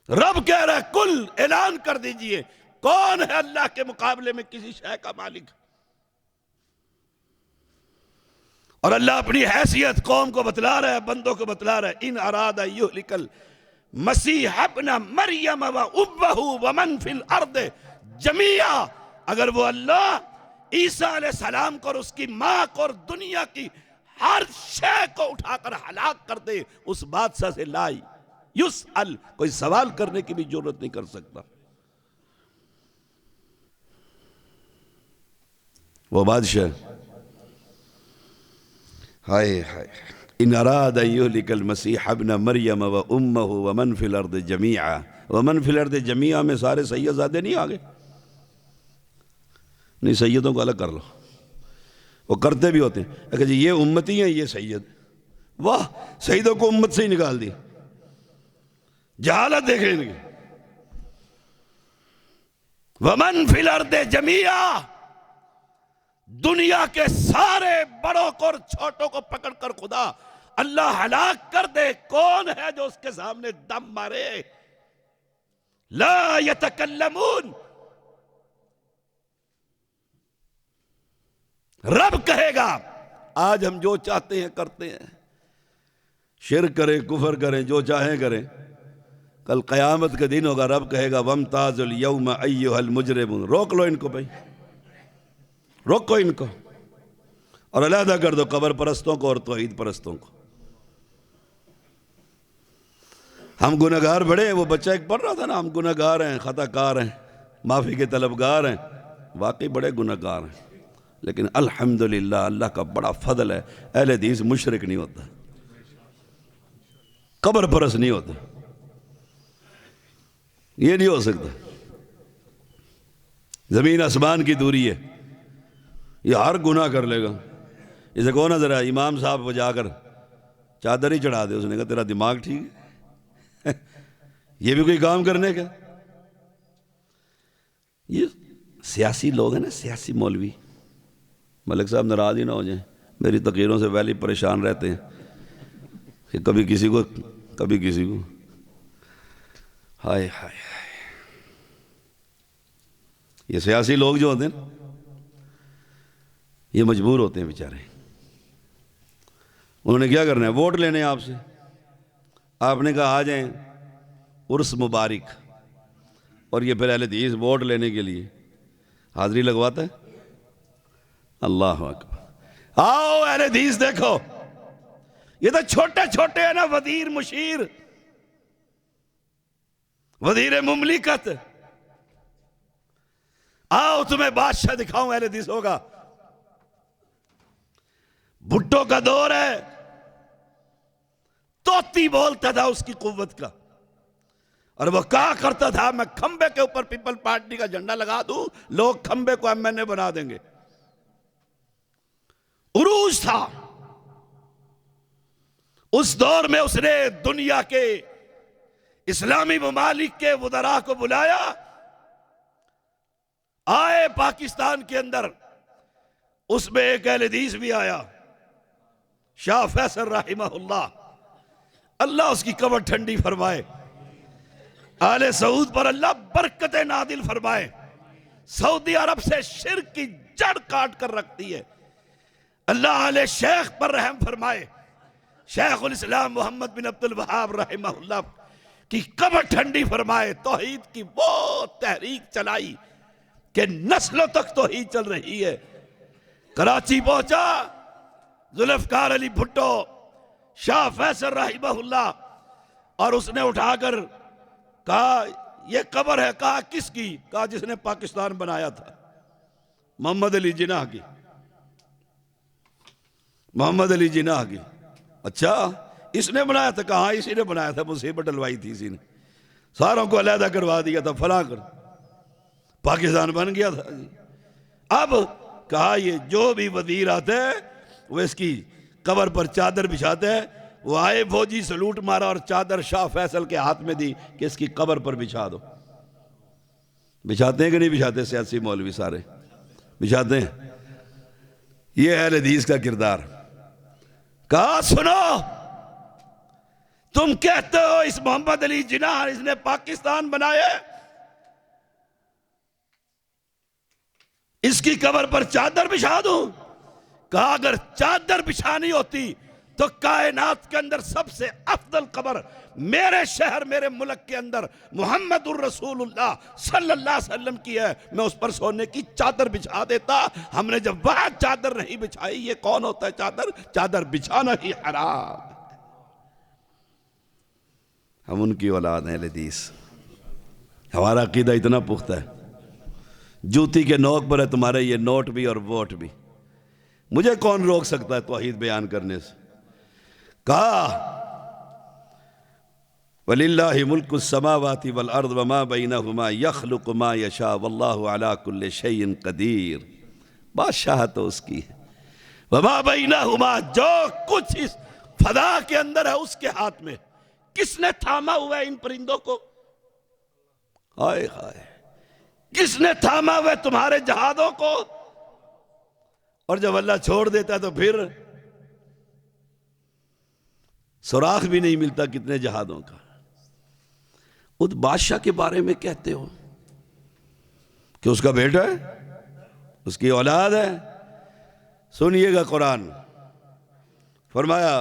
رب کہہ رہا ہے کل اعلان کر دیجئے کون ہے اللہ کے مقابلے میں کسی شے کا مالک؟ اور اللہ اپنی حیثیت قوم کو بتلا رہا ہے، بندوں کو بتلا رہا ہے۔ ان اراد یہلک المسیح ابن مریم و امہ ومن فی الارض جمیعا، اگر وہ اللہ عیسیٰ علیہ السلام کو اور اس کی ماں کو اور دنیا کی ہر شے کو اٹھا کر ہلاک کر دے، اس بادشاہ سے لا یسأل، کوئی سوال کرنے کی بھی جرت نہیں کر سکتا۔ وہ بادشاہ ہائے ہائے، ان اراد ان یہلک المسیح ابن مریم و امہ ومن فی الارض جمیعا، ومن فی الارض جمیعا میں سارے سید زادے نہیں آگے؟ نہیں، سیدوں کو الگ کر لو، وہ کرتے بھی ہوتے ہیں کہ جی یہ امتی ہیں، یہ سید، واہ سیدوں کو امت سے ہی نکال دی، جہالت دیکھیں گے۔ ومن فی الارض جمیعا، دنیا کے سارے بڑوں کو اور چھوٹوں کو پکڑ کر خدا اللہ ہلاک کر دے، کون ہے جو اس کے سامنے دم مارے؟ لا یتکلمون، رب کہے گا آج ہم جو چاہتے ہیں کرتے ہیں، شرک کریں کفر کریں جو چاہیں کریں، کل قیامت کے دن ہوگا، رب کہے گا وامتازوا اليوم ایھا المجرمون، روک لو ان کو بھائی، روکو ان کو، اور علیحدہ کر دو قبر پرستوں کو اور توحید پرستوں کو۔ ہم گنہگار بڑے ہیں، وہ بچہ ایک پڑھ رہا تھا نا، ہم گنہگار ہیں، خطا کار ہیں، معافی کے طلبگار ہیں، واقعی بڑے گنہگار ہیں، لیکن الحمدللہ اللہ کا بڑا فضل ہے، اہل حدیث مشرک نہیں ہوتا، قبر پرست نہیں ہوتا، یہ نہیں ہو سکتا، زمین آسمان کی دوری ہے، یہ ہر گناہ کر لے گا۔ اسے کہو نا ذرا امام صاحب کو جا کر چادر ہی چڑھا دے، اس نے کہا تیرا دماغ ٹھیک ہے؟ یہ بھی کوئی کام کرنے کا؟ یہ سیاسی لوگ ہیں نا، سیاسی مولوی، ملک صاحب ناراض ہی نہ ہو جائیں، میری تقریروں سے ویلی پریشان رہتے ہیں کہ کبھی کسی کو کبھی کسی کو، ہائے ہائے، یہ سیاسی لوگ جو ہوتے ہیں یہ مجبور ہوتے ہیں بیچارے، انہوں نے کیا کرنا ہے؟ ووٹ لینے آپ سے، آپ نے کہا آ جائیں عرس مبارک، اور یہ پھر اہل حدیث ووٹ لینے کے لیے حاضری لگواتا ہے۔ اللہ اکبر، آؤ اہل حدیث دیکھو، یہ تو چھوٹے چھوٹے ہیں نا، وزیر مشیر، وزیر مملکت، آؤ تمہیں بادشاہ دکھاؤں اہل حدیث ہوگا۔ بھٹو کا دور ہے، توتی بولتا تھا اس کی قوت کا، اور وہ کہا کرتا تھا میں کھمبے کے اوپر پیپل پارٹی کا جھنڈا لگا دوں، لوگ کھمبے کو MNA بنا دیں گے، عروج تھا اس دور میں۔ اس نے دنیا کے اسلامی ممالک کے وزراء کو بلایا، آئے پاکستان کے اندر، اس میں ایک اہل حدیث بھی آیا، شاہ فیصل رحمہ اللہ، اللہ اس کی قبر ٹھنڈی فرمائے، آل سعود پر اللہ برکت نازل فرمائے، سعودی عرب سے شرک کی جڑ کاٹ کر رکھتی ہے، اللہ آل شیخ پر رحم فرمائے، شیخ الاسلام محمد بن عبد الوہاب رحمہ اللہ کی قبر ٹھنڈی فرمائے۔ توحید کی وہ تحریک چلائی کہ نسلوں تک توحید چل رہی ہے۔ کراچی پہنچا ذوالفقار علی بھٹو، شاہ فیصل رحمہ اللہ، اور اس نے اٹھا کر کہا یہ قبر ہے، کہا کس کی؟ کہا جس نے پاکستان بنایا تھا، محمد علی جناح کی، محمد علی جناح کی۔ اچھا اس نے بنایا تھا؟ کہا اسی نے بنایا تھا، مصیبت ڈلوائی تھی اسی نے، ساروں کو علیحدہ کروا دیا تھا، فلاں کر، پاکستان بن گیا تھا جی۔ اب کہا یہ جو بھی وزیر آتے ہیں وہ اس کی قبر پر چادر بچھاتے ہیں، وہ آئے فوجی سلوٹ مارا اور چادر شاہ فیصل کے ہاتھ میں دی کہ اس کی قبر پر بچھا دو۔ بچھاتے ہیں کہ نہیں بچھاتے؟ سیاسی مولوی سارے بچھاتے ہیں۔ یہ اہل حدیث کا کردار۔ کہا سنو، تم کہتے ہو اس محمد علی جناح اس نے پاکستان بنایا، اس کی قبر پر چادر بچھا دوں؟ کہا اگر چادر بچھانی ہوتی تو کائنات کے اندر سب سے افضل قبر میرے شہر میرے ملک کے اندر محمد الرسول اللہ صلی اللہ علیہ وسلم کی ہے، میں اس پر سونے کی چادر بچھا دیتا۔ ہم نے جب وہاں چادر نہیں بچھائی، یہ کون ہوتا ہے چادر؟ چادر بچھانا ہی حرام۔ ہم ان کی اولاد ہیں اہل حدیث، ہمارا عقیدہ اتنا پختہ ہے، جوتی کے نوک پر ہے تمہارے یہ نوٹ بھی اور ووٹ بھی، مجھے کون روک سکتا ہے توحید بیان کرنے سے؟ کہا وَلِلَّهِ مُلْكُ السَّمَاوَاتِ وَالْأَرْضِ وَمَا بَيْنَهُمَا يَخْلُقُ مَا يَشَاءُ وَاللَّهُ عَلَىٰ كُلِّ شَيْءٍ قَدِيرٌ۔ بادشاہت تو اس کی ہے، وَمَا بَيْنَهُمَا، جو کچھ اس فضا کے اندر ہے اس کے ہاتھ میں۔ کس نے تھاما ہوا ہے ان پرندوں کو؟ ہائے ہائے، کس نے تھاما ہوا ہے تمہارے جہازوں کو؟ اور جب اللہ چھوڑ دیتا ہے تو پھر سوراخ بھی نہیں ملتا کتنے جہادوں کا. اس بادشاہ کے بارے میں کہتے ہو کہ اس کا بیٹا ہے، اس کی اولاد ہے. سنیے گا قرآن فرمایا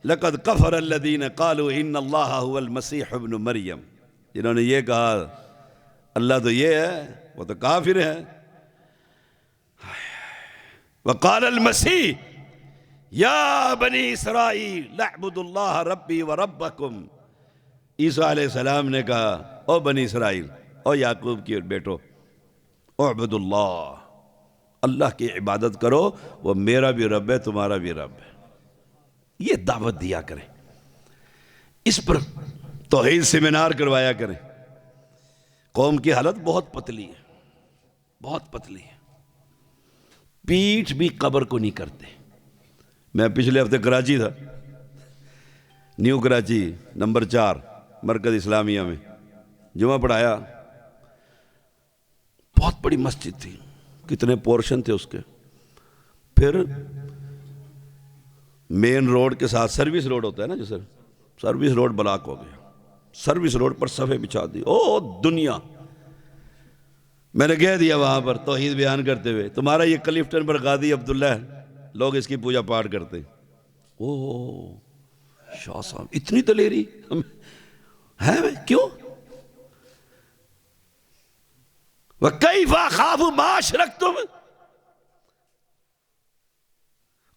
لَقَدْ كَفَرَ الَّذِينَ قَالُوا إِنَّ اللَّهَ هُوَ الْمَسِيحُ ابْنُ مریم، جنہوں نے یہ کہا اللہ تو یہ ہے، وہ تو کافر ہے. وَقَالَ الْمَسِيحُ یا بنی اسرائیل اعبدوا اللہ ربی وربکم. عیسیٰ علیہ السلام نے کہا او بنی اسرائیل، او یعقوب کی بیٹو، اعبدوا اللہ، اللہ کی عبادت کرو، وہ میرا بھی رب ہے تمہارا بھی رب ہے. یہ دعوت دیا کریں، اس پر توحید سیمینار کروایا کریں. قوم کی حالت بہت پتلی ہے، بہت پتلی ہے. پیٹھ بھی قبر کو نہیں کرتے. میں پچھلے ہفتے کراچی تھا، نیو کراچی نمبر 4 مرکز اسلامیہ میں جمعہ پڑھایا. بہت بڑی مسجد تھی، کتنے پورشن تھے اس کے. پھر مین روڈ کے ساتھ سروس روڈ ہوتا ہے نا، جیسے سروس روڈ بلاک ہو گیا. سروس روڈ پر صفحے بچھا دی. او دنیا، میں نے کہہ دیا وہاں پر توحید بیان کرتے ہوئے، تمہارا یہ کلفٹن پر قاضی عبداللہ ہے، لوگ اس کی پوجا پاٹ کرتے. او شاہ صاحب اتنی دلیری ہے کیوں؟ وَكَيْفَ أَخَافُ مَا أَشْرَكْتُمْ،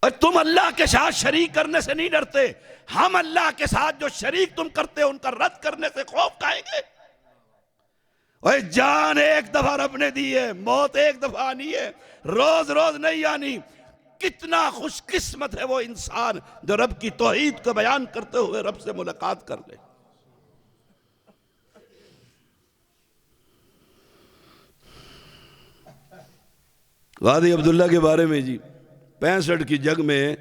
اور تم اللہ کے ساتھ شریک کرنے سے نہیں ڈرتے، ہم اللہ کے ساتھ جو شریک تم کرتے ہو ان کا رد کرنے سے خوف کھائیں گے. اور جان ایک دفعہ رب نے دی ہے، موت ایک دفعہ آنی ہے، روز روز نہیں آنی. کتنا خوش قسمت ہے وہ انسان جو رب کی توحید کو بیان کرتے ہوئے رب سے ملاقات کر لے. غازی عبداللہ کے بارے میں جی 65 کی جنگ میں،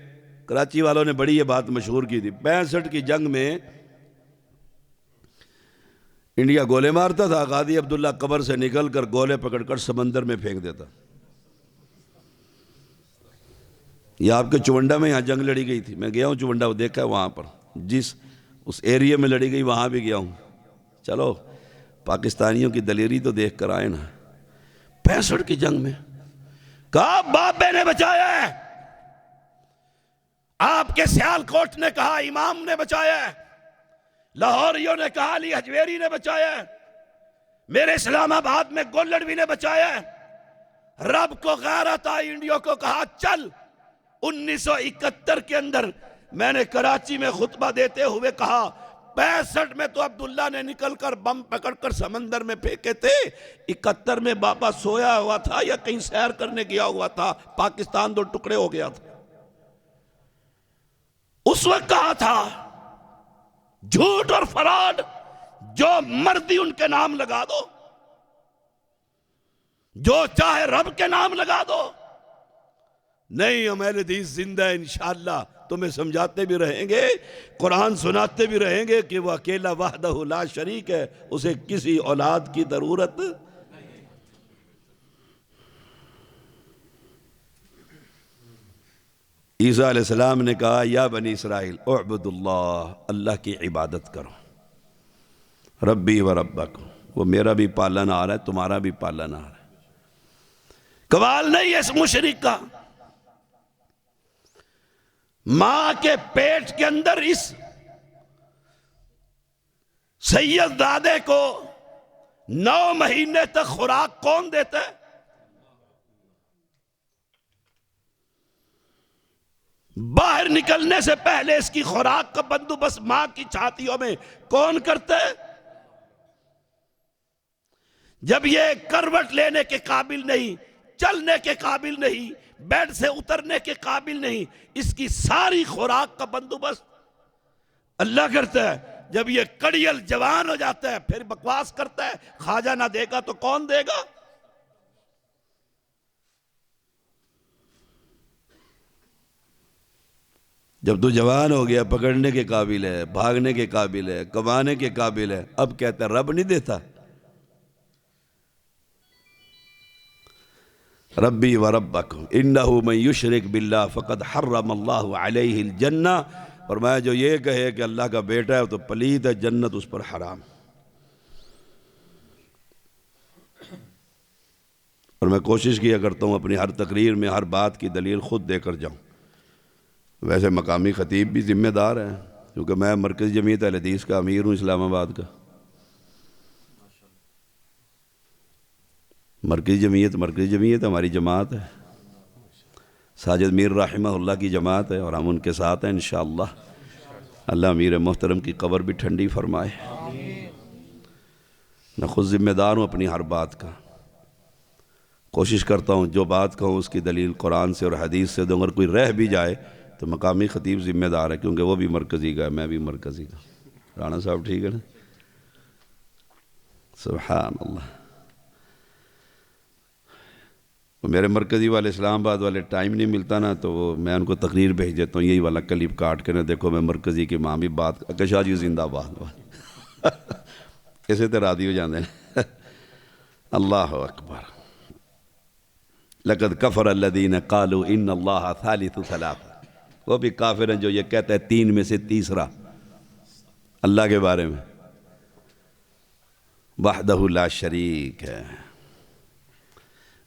کراچی والوں نے بڑی یہ بات مشہور کی تھی. 65 کی جنگ میں انڈیا گولے مارتا تھا، غازی عبداللہ قبر سے نکل کر گولے پکڑ کر سمندر میں پھینک دیتا. یہ آپ کے چونڈا میں یہاں جنگ لڑی گئی تھی، میں گیا ہوں چونڈا، وہ دیکھا ہے وہاں پر، جس اس ایریے میں لڑی گئی وہاں بھی گیا ہوں. چلو پاکستانیوں کی دلیری تو دیکھ کر آئے نا. 65 کی جنگ میں کہا بابے نے بچایا ہے، آپ کے سیال کوٹ نے کہا امام نے بچایا ہے، لاہوریوں نے کہا علی حجویری نے بچایا ہے، میرے اسلام آباد میں گولڈوی نے بچایا ہے. رب کو غیرت آئی، انڈیوں کو کہا چل. 1971 کے اندر میں نے کراچی میں خطبہ دیتے ہوئے کہا 65 میں تو عبداللہ نے نکل کر بم پکڑ کر سمندر میں پھینکے تھے، 71 میں بابا سویا ہوا تھا یا کہیں سیر کرنے گیا ہوا تھا، پاکستان 2 ٹکڑے ہو گیا تھا. اس وقت کہا تھا جھوٹ اور فراڈ جو مردی ان کے نام لگا دو، جو چاہے رب کے نام لگا دو. نہیں، ہم اہل حدیث زندہ ہے انشاءاللہ، تمہیں سمجھاتے بھی رہیں گے، قرآن سناتے بھی رہیں گے کہ وہ اکیلا وحدہ لا شریک ہے، اسے کسی اولاد کی ضرورت. عیسیٰ علیہ السلام نے کہا یا بنی اسرائیل اعبدوا اللہ، اللہ کی عبادت کرو، ربی و ربکم، وہ میرا بھی پالن آ رہا ہے تمہارا بھی پالن آ رہا ہے. کمال نہیں ہے اس مشرک کا، ماں کے پیٹ کے اندر اس سید دادے کو 9 مہینے تک خوراک کون دیتا ہے؟ باہر نکلنے سے پہلے اس کی خوراک کا بندوبست ماں کی چھاتیوں میں کون کرتا ہے؟ جب یہ کروٹ لینے کے قابل نہیں، چلنے کے قابل نہیں، بیڈ سے اترنے کے قابل نہیں، اس کی ساری خوراک کا بندوبست اللہ کرتا ہے. جب یہ کڑیل جوان ہو جاتا ہے پھر بکواس کرتا ہے خواجہ نہ دے گا تو کون دے گا؟ جب تو جوان ہو گیا، پکڑنے کے قابل ہے، بھاگنے کے قابل ہے، کمانے کے قابل ہے، اب کہتا ہے رب نہیں دیتا. ربی و ربکم انہ من یشرک باللہ فقد حرم اللہ علیہ الجنہ فرمایا جو یہ کہے کہ اللہ کا بیٹا ہے تو پلید ہے، جنت اس پر حرام۔ اور میں کوشش کیا کرتا ہوں اپنی ہر تقریر میں ہر بات کی دلیل خود دے کر جاؤں۔ ویسے مقامی خطیب بھی ذمہ دار ہیں، کیونکہ میں مرکزی جمعیت اہل حدیث کا امیر ہوں اسلام آباد کا۔ مرکزی جمعیت ہماری جماعت ہے، ساجد میر رحمہ اللہ کی جماعت ہے، اور ہم ان کے ساتھ ہیں انشاءاللہ۔ اللہ امیر محترم کی قبر بھی ٹھنڈی فرمائے۔ میں خود ذمہ دار ہوں اپنی ہر بات کا، کوشش کرتا ہوں جو بات کہوں اس کی دلیل قرآن سے اور حدیث سے دوں، اگر کوئی رہ بھی جائے تو مقامی خطیب ذمہ دار ہے، کیونکہ وہ بھی مرکزی کا ہے، میں بھی مرکزی کا۔ رانا صاحب ٹھیک ہے نا؟ سبحان اللہ۔ میرے مرکزی والے اسلام آباد والے ٹائم نہیں ملتا نا، تو میں ان کو تقریر بھیج دیتا ہوں، یہی والا کلپ کاٹ کے نا، دیکھو میں مرکزی کی ماں بھی بات شاہ جی زندہ باد کسے تے راضی ہو جاندے ہیں۔ اللہ اکبر۔ لقد کفر الذین قالوا ان اللہ ثالث ثلاثہ، وہ بھی کافر ہیں جو یہ کہتا ہے تین میں سے تیسرا اللہ کے بارے میں، وحدہ لا شریک ہے،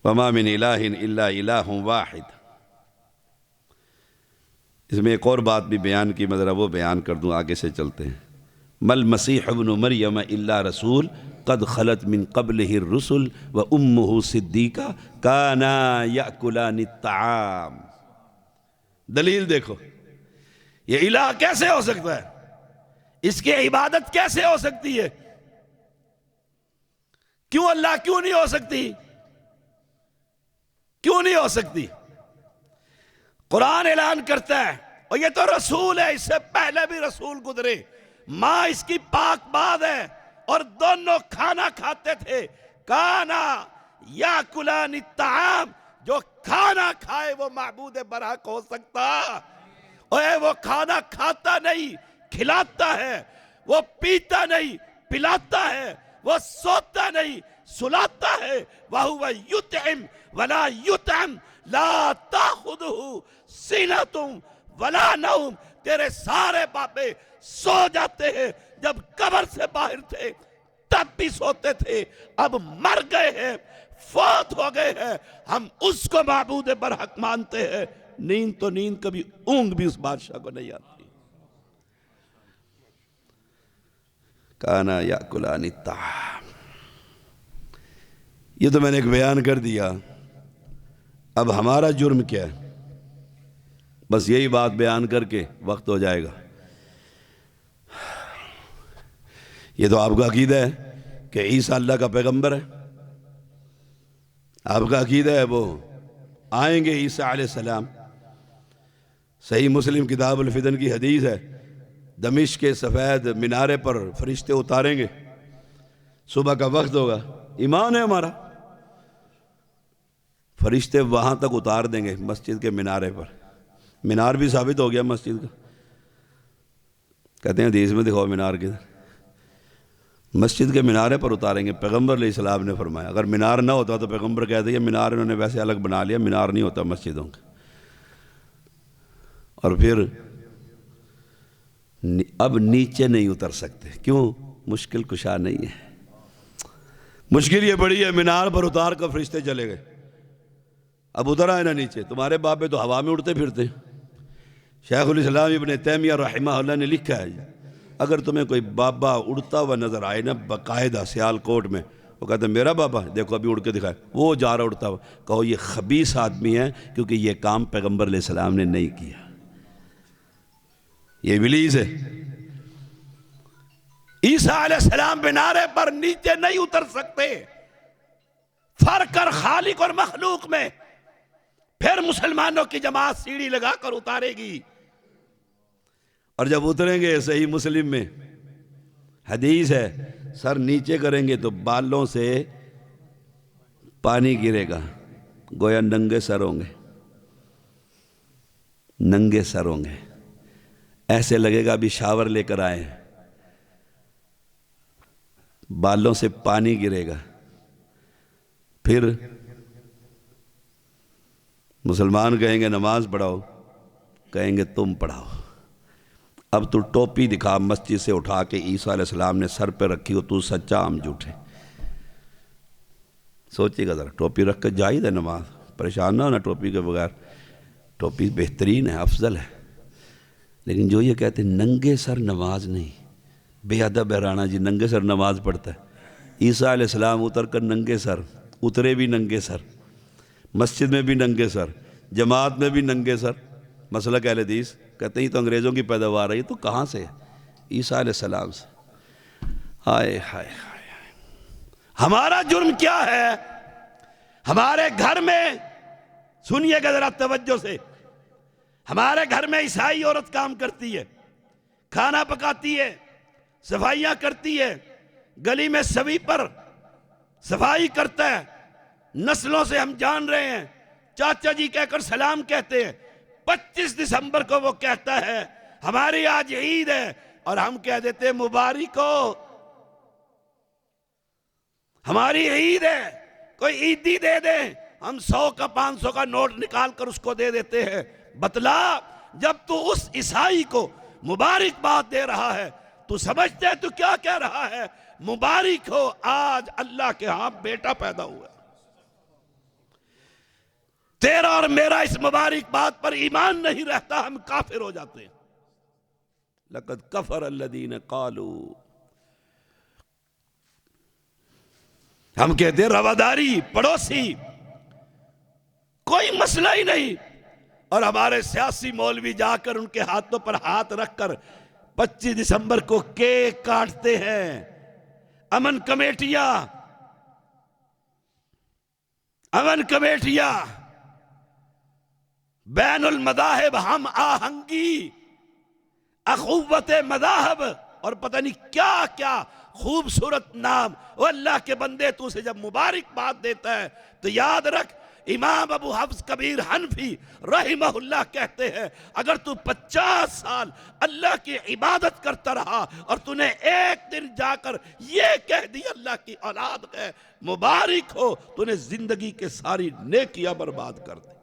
وما من الہ الا الہ واحد۔ اس میں ایک اور بات بھی بیان کی، میں ذرا وہ بیان کر دوں، آگے سے چلتے ہیں۔ مل مسیح ابن مریم الا رسول قد خلت من قبلہ الرسل وامہ صدیقہ کانا یأکلان الطعام۔ دلیل دیکھو، یہ الہ کیسے ہو سکتا ہے؟ اس کی عبادت کیسے ہو سکتی ہے؟ کیوں اللہ کیوں نہیں ہو سکتی؟ کیوں نہیں ہو سکتی؟ قرآن اعلان کرتا ہے، اور یہ تو رسول ہے، اس سے پہلے بھی رسول گزرے، ماں اس کی پاک باد ہے، اور دونوں کھانا کھاتے تھے۔ کانا یاکلان الطعام، جو کھانا کھائے وہ معبود برحق ہو سکتا؟ اے وہ کھانا کھاتا نہیں کھلاتا ہے، وہ پیتا نہیں پلاتا ہے، وہ سوتا نہیں سلاتا ہے۔ وَهُوَ يُطْعِمُ وَلَا يُطْعَمُ لَا تَأْخُذُهُ سِنَةٌ وَلَا نَوْمٌ۔ تیرے سارے باپے سو جاتے ہیں، جب قبر سے باہر تھے تب بھی سوتے تھے، اب مر گئے ہیں، فوت ہو گئے ہیں، ہم اس کو معبود برحق مانتے ہیں۔ نیند تو نیند، کبھی اونگ بھی اس بادشاہ کو نہیں آتی۔ کانا یاکلان الطعام، یہ تو میں نے ایک بیان کر دیا۔ اب ہمارا جرم کیا ہے؟ بس یہی بات بیان کر کے وقت ہو جائے گا۔ یہ تو آپ کا عقیدہ ہے کہ عیسیٰ اللہ کا پیغمبر ہے، آپ کا عقیدہ ہے وہ آئیں گے عیسیٰ علیہ السلام۔ صحیح مسلم کتاب الفتن کی حدیث ہے، دمشق کے سفید مینارے پر فرشتے اتاریں گے، صبح کا وقت ہوگا، ایمان ہے ہمارا، فرشتے وہاں تک اتار دیں گے مسجد کے مینارے پر۔ مینار بھی ثابت ہو گیا مسجد کا، کہتے ہیں حدیث میں دکھاؤ مینار کدھر؟ مسجد کے مینارے پر اتاریں گے۔ پیغمبر علیہ السلام نے فرمایا، اگر مینار نہ ہوتا تو پیغمبر کہتے ہیں مینار انہوں نے ویسے الگ بنا لیا، مینار نہیں ہوتا مسجدوں کا۔ اور پھر اب نیچے نہیں اتر سکتے، کیوں؟ مشکل کشا نہیں ہے، مشکل یہ بڑی ہے، مینار پر اتار کر فرشتے چلے گئے، اب اتر آئے نا نیچے۔ تمہارے باپے تو ہوا میں اڑتے پھرتے ہیں۔ شیخ الاسلام ابن تیمیہ رحمہ اللہ نے لکھا ہے، اگر تمہیں کوئی بابا اڑتا ہوا نظر آئے نا باقاعدہ سیال کوٹ میں، وہ کہتے ہیں میرا بابا دیکھو ابھی اڑ کے دکھائے، وہ جا رہا اڑتا ہوا، کہو یہ خبیث آدمی ہے، کیونکہ یہ کام پیغمبر علیہ السلام نے نہیں کیا، یہ ابلیس ہے۔ عیسیٰ علیہ السلام مینارے پر نیچے نہیں اتر سکتے، فرق کر خالق اور مخلوق میں۔ پھر مسلمانوں کی جماعت سیڑھی لگا کر اتارے گی، اور جب اتریں گے صحیح مسلم میں حدیث ہے، سر نیچے کریں گے تو بالوں سے پانی گرے گا، گویا ننگے سر ہوں گے، ننگے سر ہوں گے، ایسے لگے گا ابھی شاور لے کر آئے ہیں، بالوں سے پانی گرے گا۔ پھر مسلمان کہیں گے نماز پڑھاؤ، کہیں گے تم پڑھاؤ، اب تو ٹوپی دکھا مسجد سے اٹھا کے عیسیٰ علیہ السلام نے سر پہ رکھی ہو، تو سچا ہم جھوٹے۔ سوچیے گا ذرا، ٹوپی رکھ کر جائز ہے نماز، پریشان نہ ہونا ٹوپی کے بغیر، ٹوپی بہترین ہے، افضل ہے، لیکن جو یہ کہتے ہیں ننگے سر نماز نہیں، بے ادب ہے رانا جی ننگے سر نماز پڑھتا ہے۔ عیسیٰ علیہ السلام اتر کر ننگے سر، اترے بھی ننگے سر، مسجد میں بھی ننگے سر، جماعت میں بھی ننگے سر۔ مسلک اہل حدیث کہتے ہیں یہ تو انگریزوں کی پیداوار ہے، یہ تو کہاں سے ہے؟ عیسیٰ علیہ السلام سے۔ ہائے ہائے ہائے، ہمارا جرم کیا ہے؟ ہمارے گھر میں، سنیے گا ذرا توجہ سے، ہمارے گھر میں عیسائی عورت کام کرتی ہے، کھانا پکاتی ہے، صفائیاں کرتی ہے، گلی میں سویپر صفائی کرتا ہے، نسلوں سے ہم جان رہے ہیں، چاچا جی کہہ کر سلام کہتے ہیں۔ 25 دسمبر کو وہ کہتا ہے ہماری آج عید ہے، اور ہم کہہ دیتے ہیں مبارک ہو، ہماری عید ہے، کوئی عیدی دے دیں، ہم 100 کا 500 کا نوٹ نکال کر اس کو دے دیتے ہیں۔ بتلا، جب تو اس عیسائی کو مبارک بات دے رہا ہے، تو سمجھتے ہے تو کیا کہہ رہا ہے؟ مبارک ہو، آج اللہ کے ہاں بیٹا پیدا ہوا ہے۔ تیرا اور میرا اس مبارک بات پر ایمان نہیں رہتا، ہم کافر ہو جاتے ہیں۔ لَقَدْ كَفَرَ الَّذِينَ قَالُوا، ہم کہتے ہیں رواداری، پڑوسی، کوئی مسئلہ ہی نہیں، اور ہمارے سیاسی مولوی جا کر ان کے ہاتھوں پر ہاتھ رکھ کر 25 دسمبر کو کیک کاٹتے ہیں۔ امن کمیٹیاں، بین المذاہب ہم آہنگی، اخوت مذاہب، اور پتہ نہیں کیا کیا خوبصورت نام۔ وہ اللہ کے بندے، تو اسے جب مبارک بات دیتا ہے تو یاد رکھ، امام ابو حفص کبیر حنفی رحمہ اللہ کہتے ہیں اگر تو 50 سال اللہ کی عبادت کرتا رہا اور تو نے ایک دن جا کر یہ کہہ دی اللہ کی اولاد ہے مبارک ہو، تو نے زندگی کے ساری نیکیاں برباد کر دی۔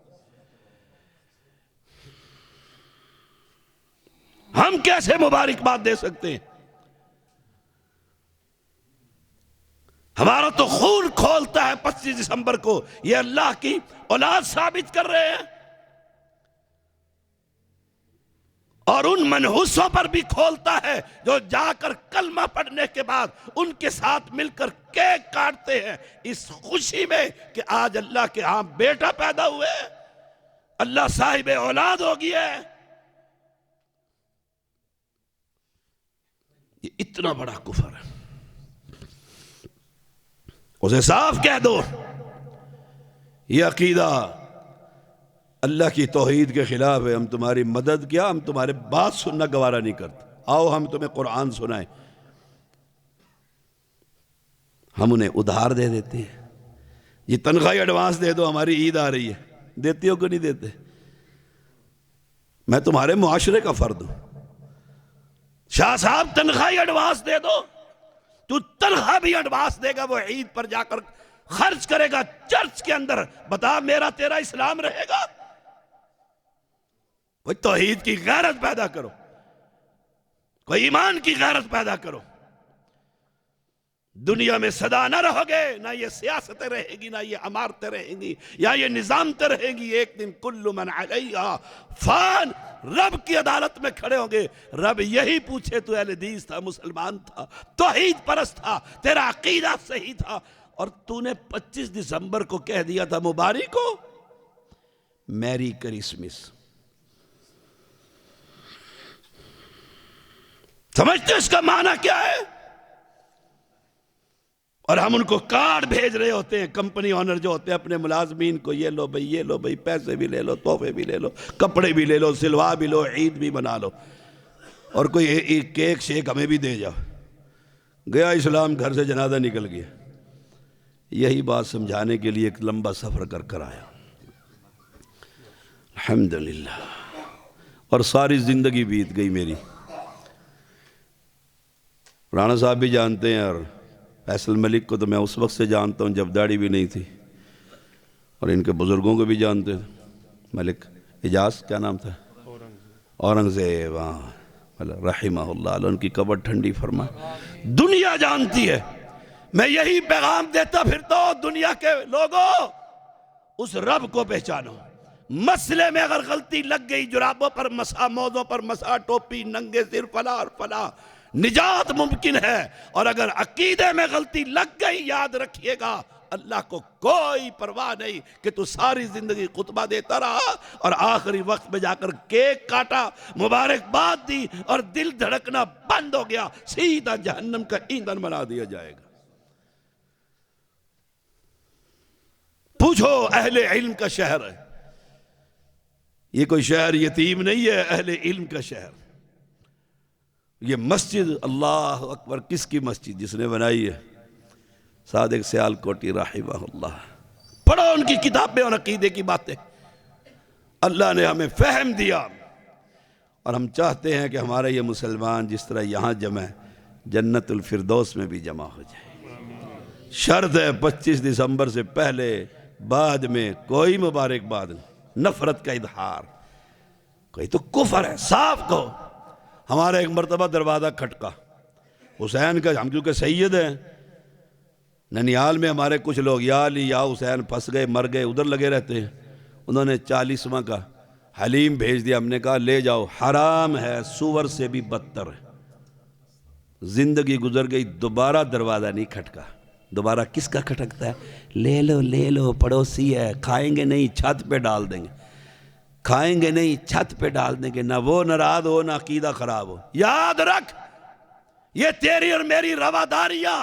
ہم کیسے مبارک بات دے سکتے ہیں؟ ہمارا تو خون کھولتا ہے 25 دسمبر کو، یہ اللہ کی اولاد ثابت کر رہے ہیں، اور ان منحوسوں پر بھی کھولتا ہے جو جا کر کلمہ پڑھنے کے بعد ان کے ساتھ مل کر کیک کاٹتے ہیں اس خوشی میں کہ آج اللہ کے ہاں بیٹا پیدا ہوئے، اللہ صاحب اولاد ہو گیا ہے۔ یہ اتنا بڑا کفر ہے، اسے صاف کہہ دو یہ عقیدہ اللہ کی توحید کے خلاف ہے، ہم تمہاری مدد کیا، ہم تمہارے بات سننا گوارا نہیں کرتے، آؤ ہم تمہیں قرآن سنائیں۔ ہم انہیں ادھار دے دیتے ہیں، یہ تنخواہ ایڈوانس دے دو، ہماری عید آ رہی ہے، دیتی ہو کہ نہیں دیتے؟ میں تمہارے معاشرے کا فرد ہوں، شاہ صاحب تنخواہ ایڈوانس دے دو، تو تنخواہ بھی ایڈوانس دے گا، وہ عید پر جا کر خرچ کرے گا چرچ کے اندر، بتا میرا تیرا اسلام رہے گا؟ کوئی توحید کی غیرت پیدا کرو، کوئی ایمان کی غیرت پیدا کرو۔ دنیا میں صدا نہ رہو گے، نہ یہ سیاستیں رہے گی، نہ یہ عمارتیں رہیں گی، یا یہ نظامتیں رہیں گی، ایک دن کل من علیہا فان، رب کی عدالت میں کھڑے ہوں گے، رب یہی پوچھے تو اہل حدیث تھا، مسلمان تھا، توحید پرست تھا، تیرا عقیدہ صحیح تھا، اور تو نے 25 دسمبر کو کہہ دیا تھا مبارک ہو، میری کرسمس۔ سمجھتے اس کا معنی کیا ہے؟ اور ہم ان کو کارڈ بھیج رہے ہوتے ہیں، کمپنی آنر جو ہوتے ہیں اپنے ملازمین کو، یہ لو بھئی، یہ لو بھئی، پیسے بھی لے لو، تحفے بھی لے لو، کپڑے بھی لے لو، سلوا بھی لو، عید بھی بنا لو، اور کوئی ایک کیک شیک ہمیں بھی دے جاؤ۔ گیا اسلام، گھر سے جنازہ نکل گیا۔ یہی بات سمجھانے کے لیے ایک لمبا سفر کر کر آیا، الحمدللہ، اور ساری زندگی بیت گئی میری۔ رانا صاحب بھی جانتے ہیں، اور فیصل ملک کو تو میں اس وقت سے جانتا ہوں جب داڑھی بھی نہیں تھی، اور ان کے بزرگوں کو بھی جانتے تھے، ملک اجاز کیا نام تھا، اورنگزیب، رحمہ اللہ، اللہ ان کی قبر ٹھنڈی فرمائے۔ دنیا جانتی ہے، میں یہی پیغام دیتا پھرتا ہوں، دنیا کے لوگوں اس رب کو پہچانو۔ مسئلے میں اگر غلطی لگ گئی، جرابوں پر مسا، موزوں پر مسا، ٹوپی، ننگے سر، فلاں اور فلاں، نجات ممکن ہے۔ اور اگر عقیدے میں غلطی لگ گئی، یاد رکھیے گا اللہ کو کوئی پرواہ نہیں کہ تو ساری زندگی خطبہ دیتا رہا اور آخری وقت میں جا کر کیک کاٹا، مبارکباد دی اور دل دھڑکنا بند ہو گیا، سیدھا جہنم کا ایندھن بنا دیا جائے گا۔ پوچھو، اہل علم کا شہر ہے یہ، کوئی شہر یتیم نہیں ہے، اہل علم کا شہر۔ یہ مسجد، اللہ اکبر، کس کی مسجد؟ جس نے بنائی ہے صادق سیالکوٹی رحمہ اللہ۔ پڑھو ان کی کتابیں اور عقیدے کی باتیں۔ اللہ نے ہمیں فہم دیا، اور ہم چاہتے ہیں کہ ہمارے یہ مسلمان جس طرح یہاں جمع ہے، جنت الفردوس میں بھی جمع ہو جائے۔ شرط ہے 25 دسمبر سے پہلے بعد میں کوئی مبارکباد نہیں، نفرت کا اظہار، کوئی تو کفر ہے، صاف کہو۔ ہمارا ایک مرتبہ دروازہ کھٹکا حسین کا، ہم کیونکہ سید ہیں، ننیال میں ہمارے کچھ لوگ یا علی یا حسین پھنس گئے، مر گئے، ادھر لگے رہتے ہیں۔ انہوں نے 40واں کا حلیم بھیج دیا، ہم نے کہا لے جاؤ، حرام ہے، سور سے بھی بدتر ہے۔ زندگی گزر گئی، دوبارہ دروازہ نہیں کھٹکا۔ دوبارہ کس کا کھٹکتا ہے؟ لے لو پڑوسی ہے، کھائیں گے نہیں، چھت پہ ڈال دیں گے، کھائیں گے نہیں، چھت پہ ڈال دیں گے، نہ وہ ناراض ہو نہ عقیدہ خراب ہو۔ یاد رکھ، یہ تیری اور میری رواداریاں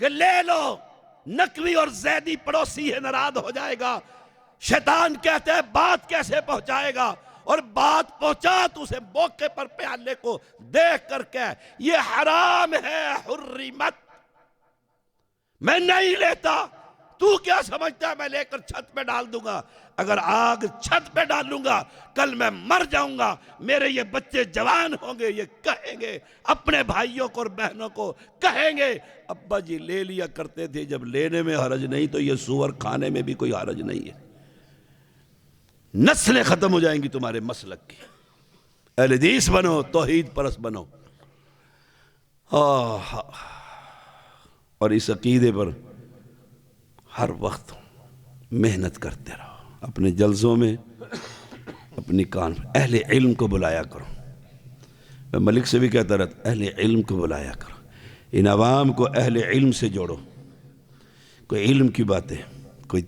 کہ لے لو، نقوی اور زیدی پڑوسی ہے، ناراض ہو جائے گا۔ شیطان کہتے ہیں بات کیسے پہنچائے گا، اور بات پہنچا تو اسے موقع پر پیالے کو دیکھ کر کے یہ حرام ہے، حرمت، میں نہیں لیتا، تو کیا سمجھتا ہے میں لے کر چھت پہ ڈال دوں گا؟ اگر آگ چھت پہ ڈالوں گا کل میں مر جاؤں گا، میرے یہ بچے جوان ہوں گے، یہ کہیں گے اپنے بھائیوں کو اور بہنوں کو، کہیں گے ابا جی لے لیا کرتے تھے، جب لینے میں حرج نہیں تو یہ سور کھانے میں بھی کوئی حرج نہیں ہے۔ نسلیں ختم ہو جائیں گی تمہارے مسلک کی۔ اہل حدیث بنو، توحید پرست بنو، اور اس عقیدے پر ہر وقت محنت کرتے رہو، اپنے جلسوں میں، اپنی کان میں اہل علم کو بلایا کرو۔ میں ملک سے بھی کہتا رہتا، اہل علم کو بلایا کرو، ان عوام کو اہل علم سے جوڑو، کوئی علم کی باتیں، کوئی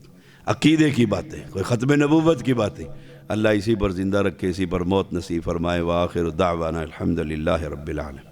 عقیدے کی باتیں، کوئی ختم نبوت کی باتیں، اللہ اسی پر زندہ رکھے، اسی پر موت نصیب فرمائے۔ وآخر دعوانا الحمدللہ رب العالمین۔